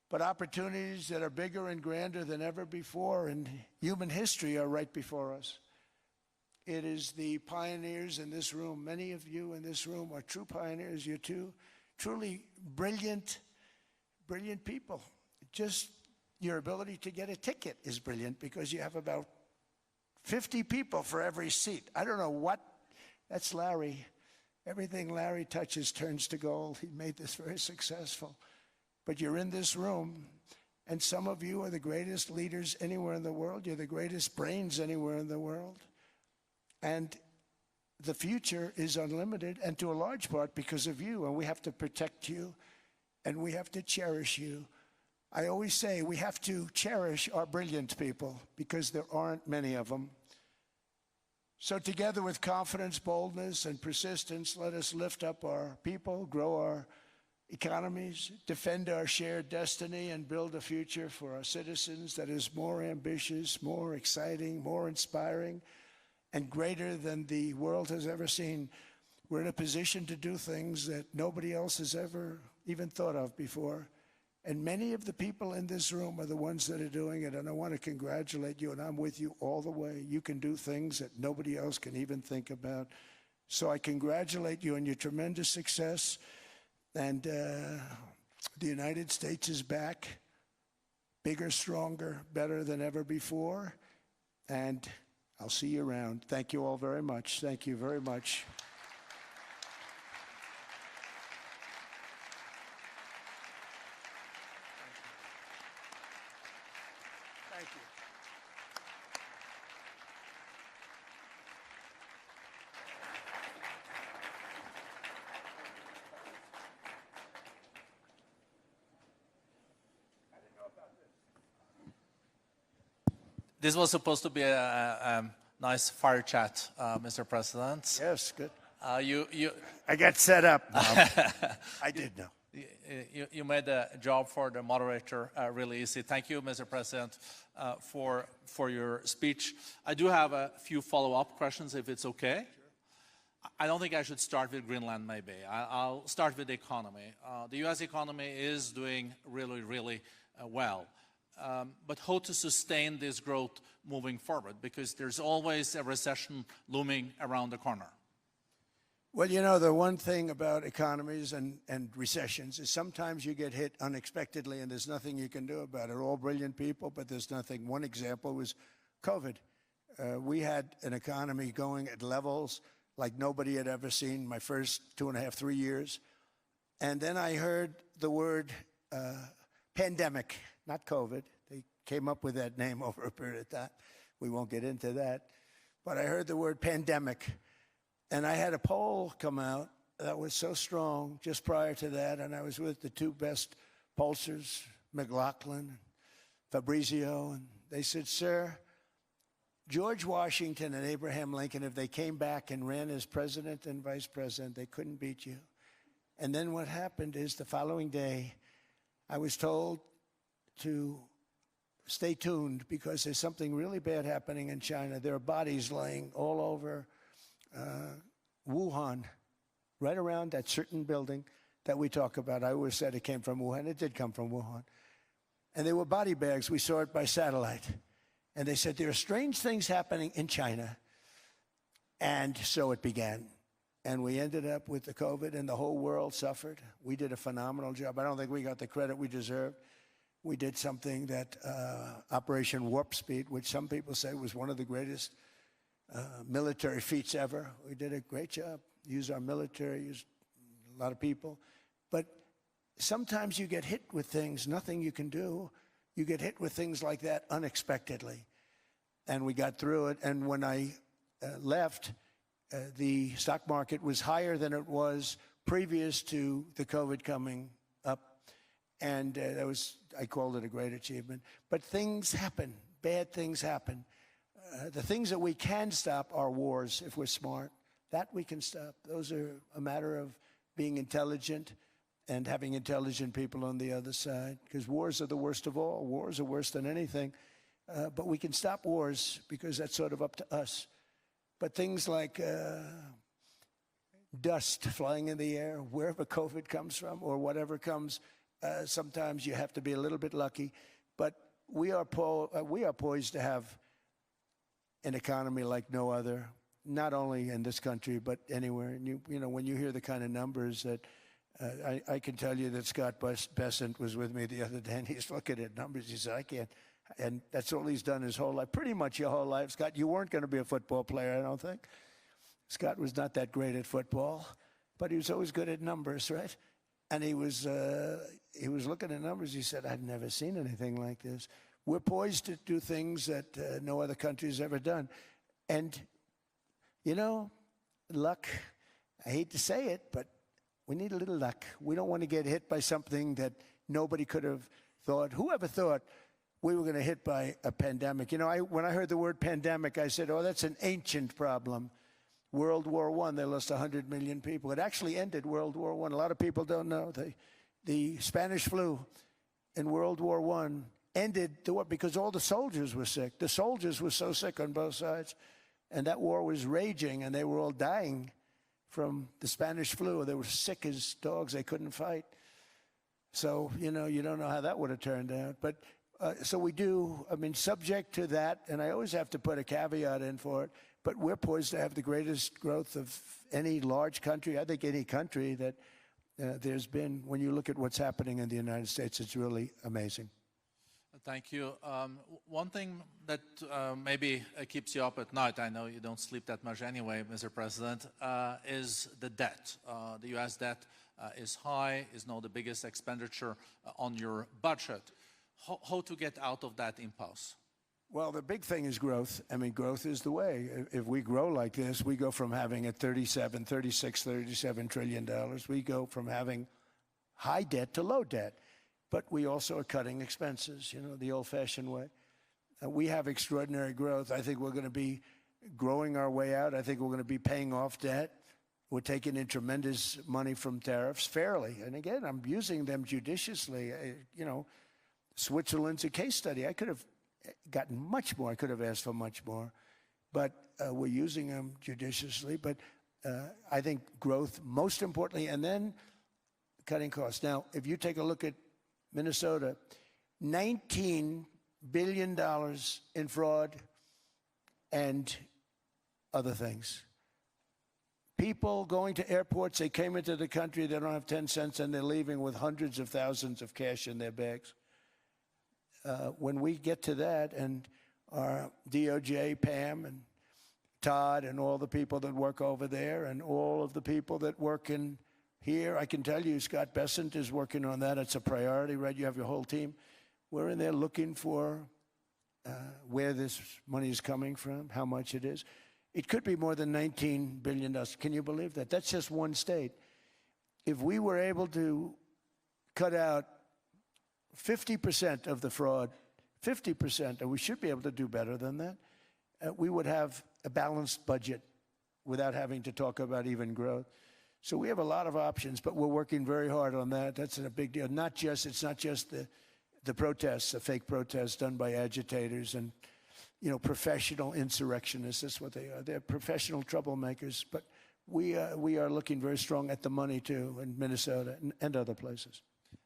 But opportunities that are bigger and grander than ever before in human history are right before us. It is the pioneers in this room. Many of you in this room are true pioneers. You're truly brilliant people. Just your ability to get a ticket is brilliant because you have about 50 people for every seat. I don't know what, that's Larry. Everything Larry touches turns to gold. He made this very successful. But you're in this room, And some of you are the greatest leaders anywhere in the world. You're the greatest brains anywhere in the world. And the future is unlimited, and to a large part because of you. And we have to protect you, and we have to cherish you. I always say we have to cherish our brilliant people because there aren't many of them. So together with confidence, boldness, and persistence, let us lift up our people, grow our economies, defend our shared destiny, and build a future for our citizens that is more ambitious, more exciting, more inspiring, and greater than the world has ever seen. We're in a position to do things that nobody else has ever even thought of before. And many of the people in this room are the ones that are doing it, and I want to congratulate you, and I'm with you all the way. You can do things that nobody else can even think about. So I congratulate you on your tremendous success. And the United States is back, bigger, stronger, better than ever before. And I'll see you around. Thank you all very much. Thank you very much. Thank you. This was supposed to be a nice fire chat, Mr. President. Yes, good. You I got set up. I did know. You made the job for the moderator really easy. Thank you, Mr. President, for your speech. I do have a few follow-up questions, if it's okay. Sure. I don't think I should start with Greenland, maybe. I'll start with the economy. The U.S. economy is doing really, really well. But how to sustain this growth moving forward? Because there's always a recession looming around the corner. Well, you know, the one thing about economies and recessions is sometimes you get hit unexpectedly and there's nothing you can do about it. All brilliant people, but there's nothing. One example was COVID. We had an economy going at levels like nobody had ever seen my first 2.5, 3 years. And then I heard the word pandemic, not COVID. They came up with that name over a period of time. We won't get into that. But I heard the word pandemic. And I had a poll come out that was so strong just prior to that, and I was with the two best pollsters, McLaughlin and Fabrizio, and they said, sir, George Washington and Abraham Lincoln, if they came back and ran as president and vice president, they couldn't beat you. And then what happened is the following day, I was told to stay tuned because there's something really bad happening in China. There are bodies laying all over Wuhan, right around that certain building that we talk about. I always said it came from Wuhan. It did come from Wuhan. And they were body bags. We saw it by satellite. And they said, there are strange things happening in China. And so it began. And we ended up with the COVID, and the whole world suffered. We did a phenomenal job. I don't think we got the credit we deserved. We did something that Operation Warp Speed, which some people say was one of the greatest military feats ever. We did a great job. Used our military, used a lot of people. But sometimes you get hit with things, nothing you can do. You get hit with things like that unexpectedly. And we got through it. And when I left, the stock market was higher than it was previous to the COVID coming up. And that was, I called it a great achievement. But things happen. Bad things happen. The things that we can stop are wars if we're smart. That we can stop. Those are a matter of being intelligent and having intelligent people on the other side. Because wars are the worst of all. Wars are worse than anything. But we can stop wars because that's sort of up to us. But things like dust flying in the air, wherever COVID comes from or whatever comes, sometimes you have to be a little bit lucky. But we are poised to have an economy like no other, not only in this country, but anywhere. And you know, when you hear the kind of numbers that, I can tell you that Scott Bessent was with me the other day, and he's looking at numbers. He said, I can't. And that's all he's done his whole life, pretty much your whole life. Scott, you weren't going to be a football player, I don't think. Scott was not that great at football, but he was always good at numbers, right? And he was he was looking at numbers. He said, I've never seen anything like this. We're poised to do things that no other country has ever done. And, you know, luck, I hate to say it, but we need a little luck. We don't want to get hit by something that nobody could have thought. Whoever thought we were going to hit by a pandemic? You know, when I heard the word pandemic, I said, oh, that's an ancient problem. World War I, they lost 100 million people. It actually ended World War I. A lot of people don't know. The Spanish flu in World War I ended the war because all the soldiers were sick. The soldiers were so sick on both sides, and that war was raging, and they were all dying from the Spanish flu. They were sick as dogs. They couldn't fight. So, you know, you don't know how that would have turned out. But so we do, I mean, subject to that, and I always have to put a caveat in for it, but we're poised to have the greatest growth of any large country, I think any country that there's been. When you look at what's happening in the United States, it's really amazing. Thank you. One thing that maybe keeps you up at night, I know you don't sleep that much anyway, Mr. President, is the debt. The U.S. debt is high, is now the biggest expenditure on your budget. How to get out of that impasse? Well, the big thing is growth. I mean, growth is the way. If we grow like this, we go from having at $37 trillion. We go from having high debt to low debt. But we also are cutting expenses, you know, the old-fashioned way. We have extraordinary growth. I think we're going to be growing our way out. I think we're going to be paying off debt. We're taking in tremendous money from tariffs fairly. And again, I'm using them judiciously. You know, Switzerland's a case study. I could have gotten much more. I could have asked for much more. But we're using them judiciously. But I think growth, most importantly, and then cutting costs. Now, if you take a look at Minnesota, $19 billion in fraud and other things. People going to airports, they came into the country, they don't have 10 cents, and they're leaving with hundreds of thousands of cash in their bags. When we get to that, and our DOJ, Pam, and Todd, and all the people that work over there, and all of the people that work in here, I can tell you, Scott Bessent is working on that. It's a priority, right? You have your whole team. We're in there looking for where this money is coming from, how much it is. It could be more than $19 billion. Can you believe that? That's just one state. If we were able to cut out 50% of the fraud, 50%, and we should be able to do better than that, we would have a balanced budget without having to talk about even growth. So we have a lot of options, but we're working very hard on that. That's a big deal. It's not just the protests, the fake protests done by agitators and, you know, professional insurrectionists. That's what they are. They're professional troublemakers. But we are looking very strong at the money too in Minnesota and other places.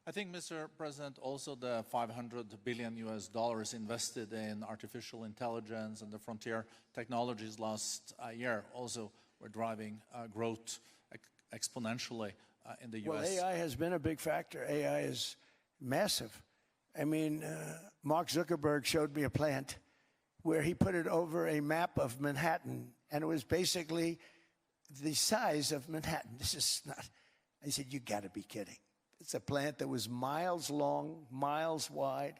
I think, Mr. President, also the $500 billion invested in artificial intelligence and the frontier technologies last year also were driving growth exponentially in the U.S. Well, AI has been a big factor. AI is massive. I mean, Mark Zuckerberg showed me a plant where he put it over a map of Manhattan, and it was basically the size of Manhattan. This is not, I said, you got to be kidding. It's a plant that was miles long, miles wide,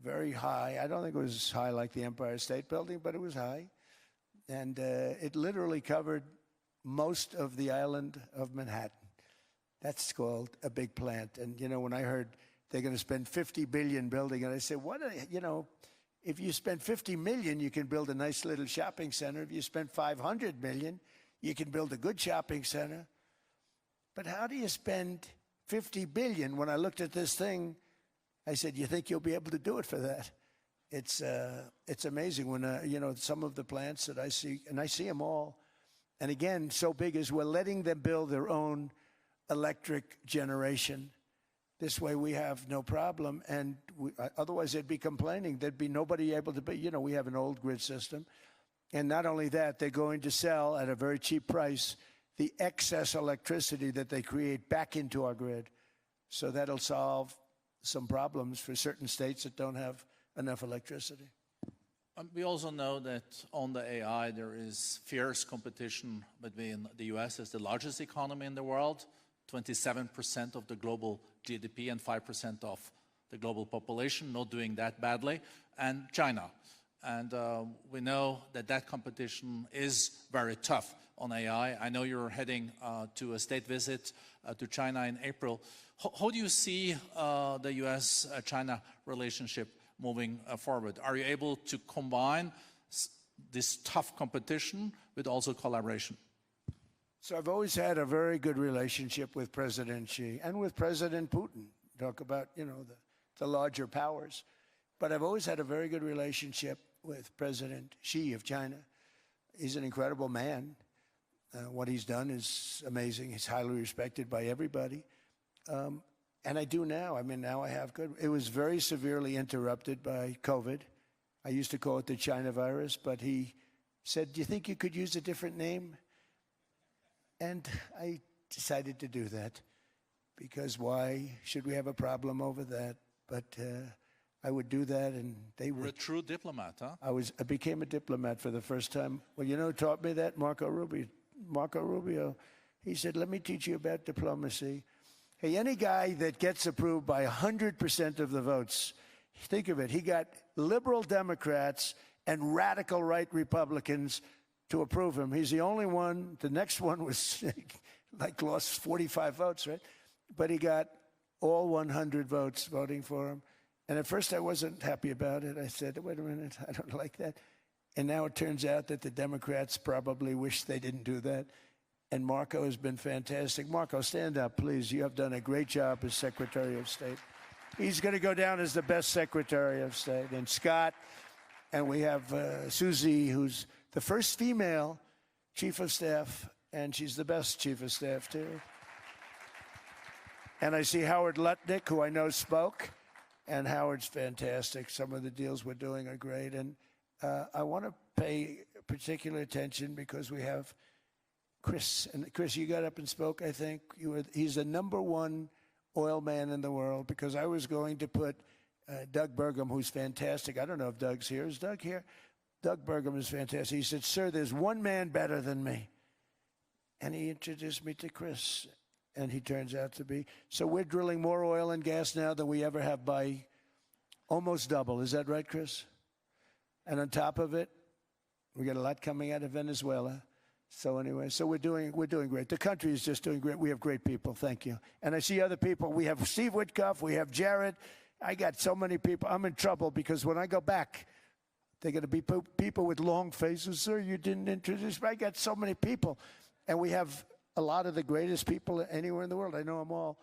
very high. I don't think it was as high like the Empire State Building, but it was high. And it literally covered most of the island of Manhattan. That's called a big plant. And, you know, when I heard they're going to spend $50 billion building it, I said, what, you know, if you spend $50 million, you can build a nice little shopping center. If you spend $500 million, you can build a good shopping center. But how do you spend $50 billion? When I looked at this thing, I said, you think you'll be able to do it for that? It's amazing when, you know, some of the plants that I see, and I see them all. And again, so big as we're letting them build their own electric generation. This way we have no problem. And otherwise they'd be complaining. There'd be nobody able to be, you know, we have an old grid system. And not only that, they're going to sell at a very cheap price the excess electricity that they create back into our grid. So that'll solve some problems for certain states that don't have enough electricity. We also know that on the AI there is fierce competition between the US as the largest economy in the world 27% of the global GDP and 5% of the global population, not doing that badly, and China. And we know that that competition is very tough on AI. I know you're heading to a state visit to China in April. How do you see the US-China relationship moving forward? Are you able to combine this tough competition with also collaboration? So I've always had a very good relationship with President Xi and with President Putin. Talk about, you know, the larger powers. But I've always had a very good relationship with President Xi of China. He's an incredible man. What he's done is amazing. He's highly respected by everybody. And I do now. I mean, now I have good. It was very severely interrupted by COVID. I used to call it the China virus, but he said, do you think you could use a different name? And I decided to do that because why should we have a problem over that? But I would do that, and they would. You're a true diplomat, huh? I became a diplomat for the first time. Well, you know who taught me that? Marco Rubio. Marco Rubio. He said, let me teach you about diplomacy. Hey, any guy that gets approved by 100% of the votes, think of it, he got liberal Democrats and radical right Republicans to approve him. He's the only one. The next one was like lost 45 votes, right? But he got all 100 votes voting for him. And at first I wasn't happy about it. I said, wait a minute, I don't like that. And now it turns out that the Democrats probably wish they didn't do that. And Marco has been fantastic. Marco, stand up, please. You have done a great job as Secretary of State. He's going to go down as the best Secretary of State. And Scott, and we have Susie, who's the first female Chief of Staff, and she's the best Chief of Staff, too. And I see Howard Lutnick, who I know spoke, and Howard's fantastic. Some of the deals we're doing are great. And I want to pay particular attention because we have Chris. And Chris, you got up and spoke, I think. He's the #1 oil man in the world because I was going to put Doug Burgum, who's fantastic. I don't know if Doug's here. Is Doug here? Doug Burgum is fantastic. He said, sir, there's one man better than me. And he introduced me to Chris. And he turns out to be. So we're drilling more oil and gas now than we ever have by almost double. Is that right, Chris? And on top of it, we got a lot coming out of Venezuela. So anyway, so we're doing great. The country is just doing great. We have great people. Thank you. And I see other people. We have Steve Witkoff. We have Jared. I got so many people. I'm in trouble because when I go back, they're going to be people with long faces. Sir, you didn't introduce me. I got so many people. And we have a lot of the greatest people anywhere in the world. I know them all.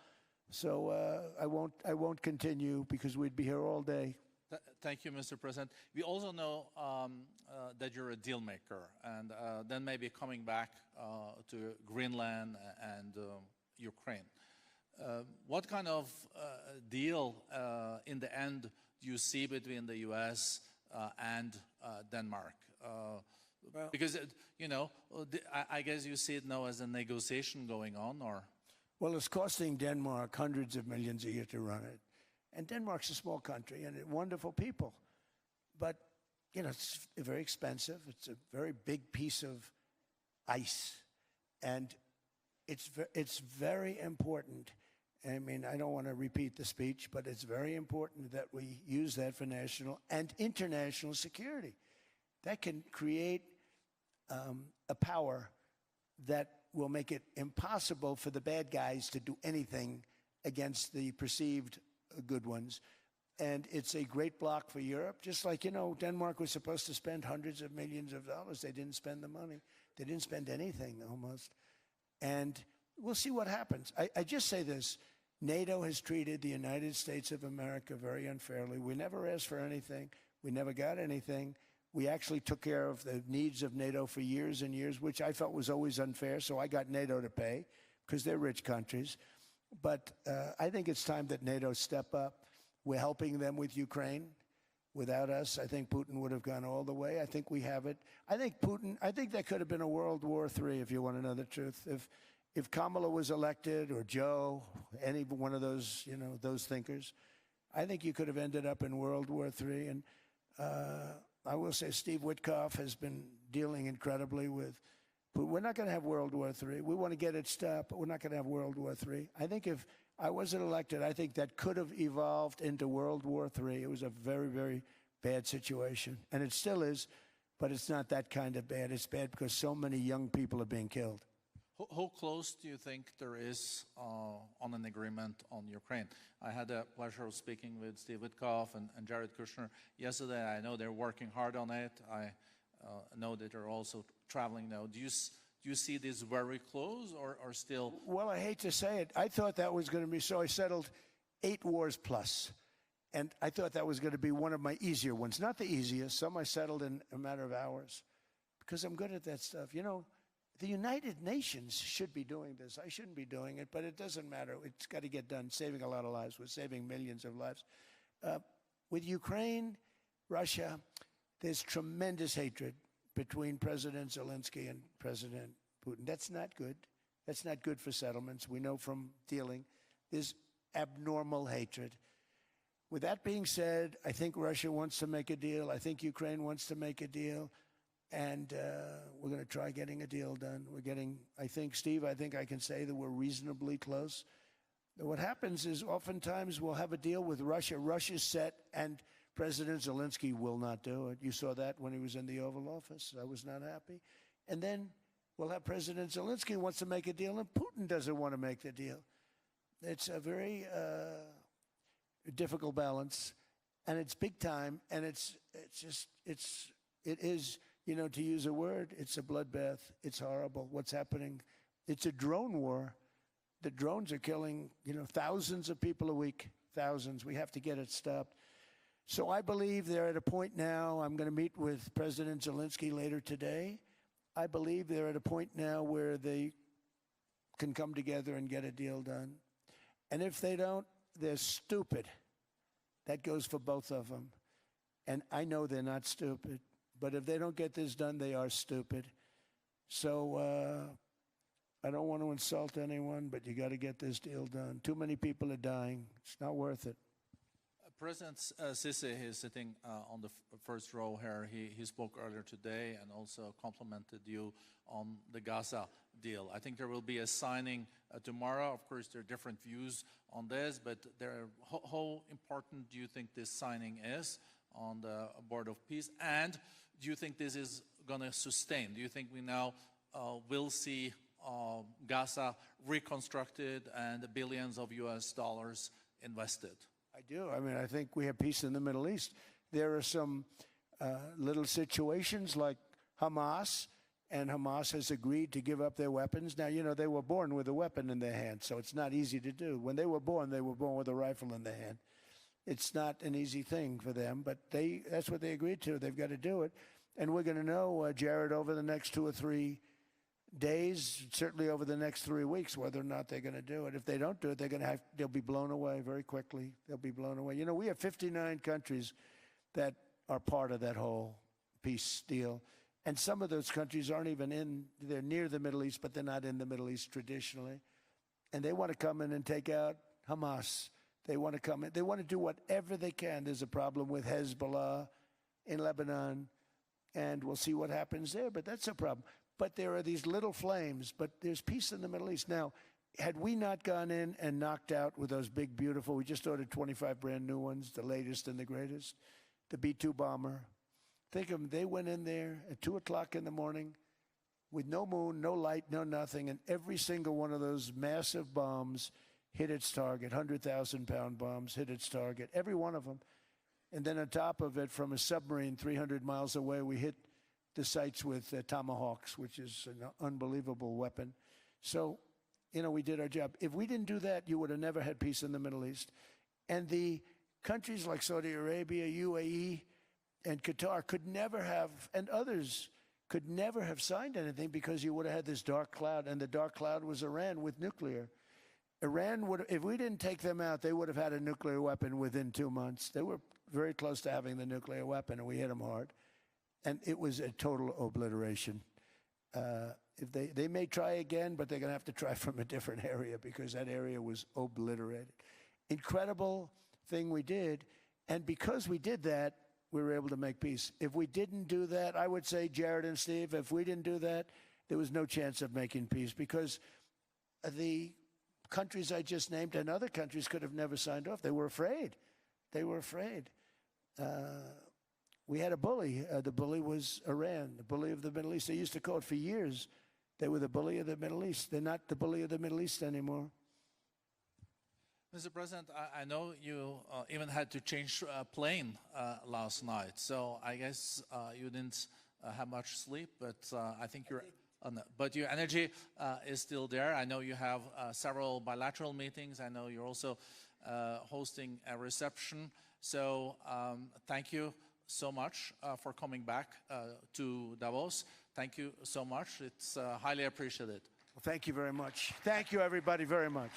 So I won't continue because we'd be here all day. Thank you, Mr. President. We also know that you're a deal maker, and then maybe coming back to Greenland and Ukraine. What kind of deal in the end do you see between the U.S. And Denmark? Well, because, you know, I guess you see it now as a negotiation going on, or? Well, it's costing Denmark hundreds of millions a year to run it. And Denmark's a small country and wonderful people. But, you know, it's very expensive. It's a very big piece of ice. And it's very important. I mean, I don't want to repeat the speech, but it's very important that we use that for national and international security. That can create a power that will make it impossible for the bad guys to do anything against the perceived good ones. And it's a great block for Europe. Just like, you know, Denmark was supposed to spend hundreds of millions of dollars. They didn't spend the money. They didn't spend anything almost. And we'll see what happens. I just say this. NATO has treated the United States of America very unfairly. We never asked for anything. We never got anything. We actually took care of the needs of NATO for years and years, which I felt was always unfair, so I got NATO to pay because they're rich countries. But I think it's time that NATO step up. We're helping them with Ukraine. Without us, I think Putin would have gone all the way. I think we have it. I think there could have been a World War III, if you want to know the truth. If Kamala was elected, or Joe, any one of those, you know, those thinkers, I think you could have ended up in World War III. And I will say Steve Witkoff has been dealing incredibly with But we're not going to have World War III. We want to get it stopped, but we're not going to have World War III. I think if I wasn't elected, I think that could have evolved into World War III. It was a very, very bad situation, and it still is, but it's not that kind of bad. It's bad because so many young people are being killed. How close do you think there is on an agreement on Ukraine? I had the pleasure of speaking with Steve Witkoff and Jared Kushner yesterday. I know they're working hard on it. I know that they're also traveling now. Do you see this very close or still? Well, I hate to say it. I thought that was going to be so. I settled 8 wars plus, and I thought that was going to be one of my easier ones. Not the easiest. Some I settled in a matter of hours because I'm good at that stuff. You know, the United Nations should be doing this. I shouldn't be doing it, but it doesn't matter. It's got to get done, saving a lot of lives. We're saving millions of lives. With Ukraine, Russia, there's tremendous hatred between President Zelensky and President Putin. That's not good. That's not good for settlements. We know from dealing. There's abnormal hatred. With that being said, I think Russia wants to make a deal. I think Ukraine wants to make a deal. And we're going to try getting a deal done. We're getting, I think, Steve, I think I can say that we're reasonably close. What happens is oftentimes we'll have a deal with Russia. Russia's set, and President Zelensky will not do it. You saw that when he was in the Oval Office. I was not happy. And then we'll have President Zelensky wants to make a deal, and Putin doesn't want to make the deal. It's a very difficult balance, and it's big time, and it is, you know, to use a word, it's a bloodbath. It's horrible what's happening. It's a drone war. The drones are killing, you know, thousands of people a week, thousands. We have to get it stopped. So I believe they're at a point now. I'm going to meet with President Zelensky later today. I believe they're at a point now where they can come together and get a deal done. And if they don't, they're stupid. That goes for both of them. And I know they're not stupid. But if they don't get this done, they are stupid. So I don't want to insult anyone, but you got to get this deal done. Too many people are dying. It's not worth it. President Sisi is sitting on the first row here. He spoke earlier today and also complimented you on the Gaza deal. I think there will be a signing tomorrow. Of course, there are different views on this, but how important do you think this signing is on the Board of Peace? And do you think this is going to sustain? Do you think we now will see Gaza reconstructed and billions of US dollars invested? I do. I mean, I think we have peace in the Middle East. There are some little situations like Hamas, and Hamas has agreed to give up their weapons. Now, you know, they were born with a weapon in their hand, so it's not easy to do. When they were born with a rifle in their hand. It's not an easy thing for them, but that's what they agreed to. They've got to do it. And we're going to know, Jared, over the next 2 or 3 days, certainly over the next 3 weeks, whether or not they're going to do it. If they don't do it, they'll be blown away very quickly. They'll be blown away. You know, we have 59 countries that are part of that whole peace deal. And some of those countries aren't even they're near the Middle East, but they're not in the Middle East traditionally. And they want to come in and take out Hamas. They want to come in. They want to do whatever they can. There's a problem with Hezbollah in Lebanon, and we'll see what happens there, but that's a problem. But there are these little flames, but there's peace in the Middle East. Now, had we not gone in and knocked out with those big, beautiful, we just ordered 25 brand new ones, the latest and the greatest, the B-2 bomber. Think of them, they went in there at 2 o'clock in the morning with no moon, no light, no nothing, and every single one of those massive bombs hit its target, 100,000-pound bombs hit its target, every one of them. And then on top of it, from a submarine 300 miles away, we hit the sites with Tomahawks, which is an unbelievable weapon. So, you know, we did our job. If we didn't do that, you would have never had peace in the Middle East. And the countries like Saudi Arabia, UAE, and Qatar could never have, and others could never have signed anything because you would have had this dark cloud, and the dark cloud was Iran with nuclear. Iran would, if we didn't take them out, they would have had a nuclear weapon within 2 months. They were very close to having the nuclear weapon, and we hit them hard. And it was a total obliteration. If they may try again, but they're going to have to try from a different area because that area was obliterated. Incredible thing we did. And because we did that, we were able to make peace. If we didn't do that, I would say, Jared and Steve, if we didn't do that, there was no chance of making peace because the countries I just named and other countries could have never signed off. They were afraid. They were afraid. We had a bully. The bully was Iran, the bully of the Middle East. They used to call it for years. They were the bully of the Middle East. They're not the bully of the Middle East anymore. Mr. President, I know you even had to change a plane last night, so I guess you didn't have much sleep, but I think you're... But your energy is still there. I know you have several bilateral meetings. I know you're also hosting a reception. So thank you so much for coming back to Davos. Thank you so much. It's highly appreciated. Well, thank you very much. Thank you, everybody, very much.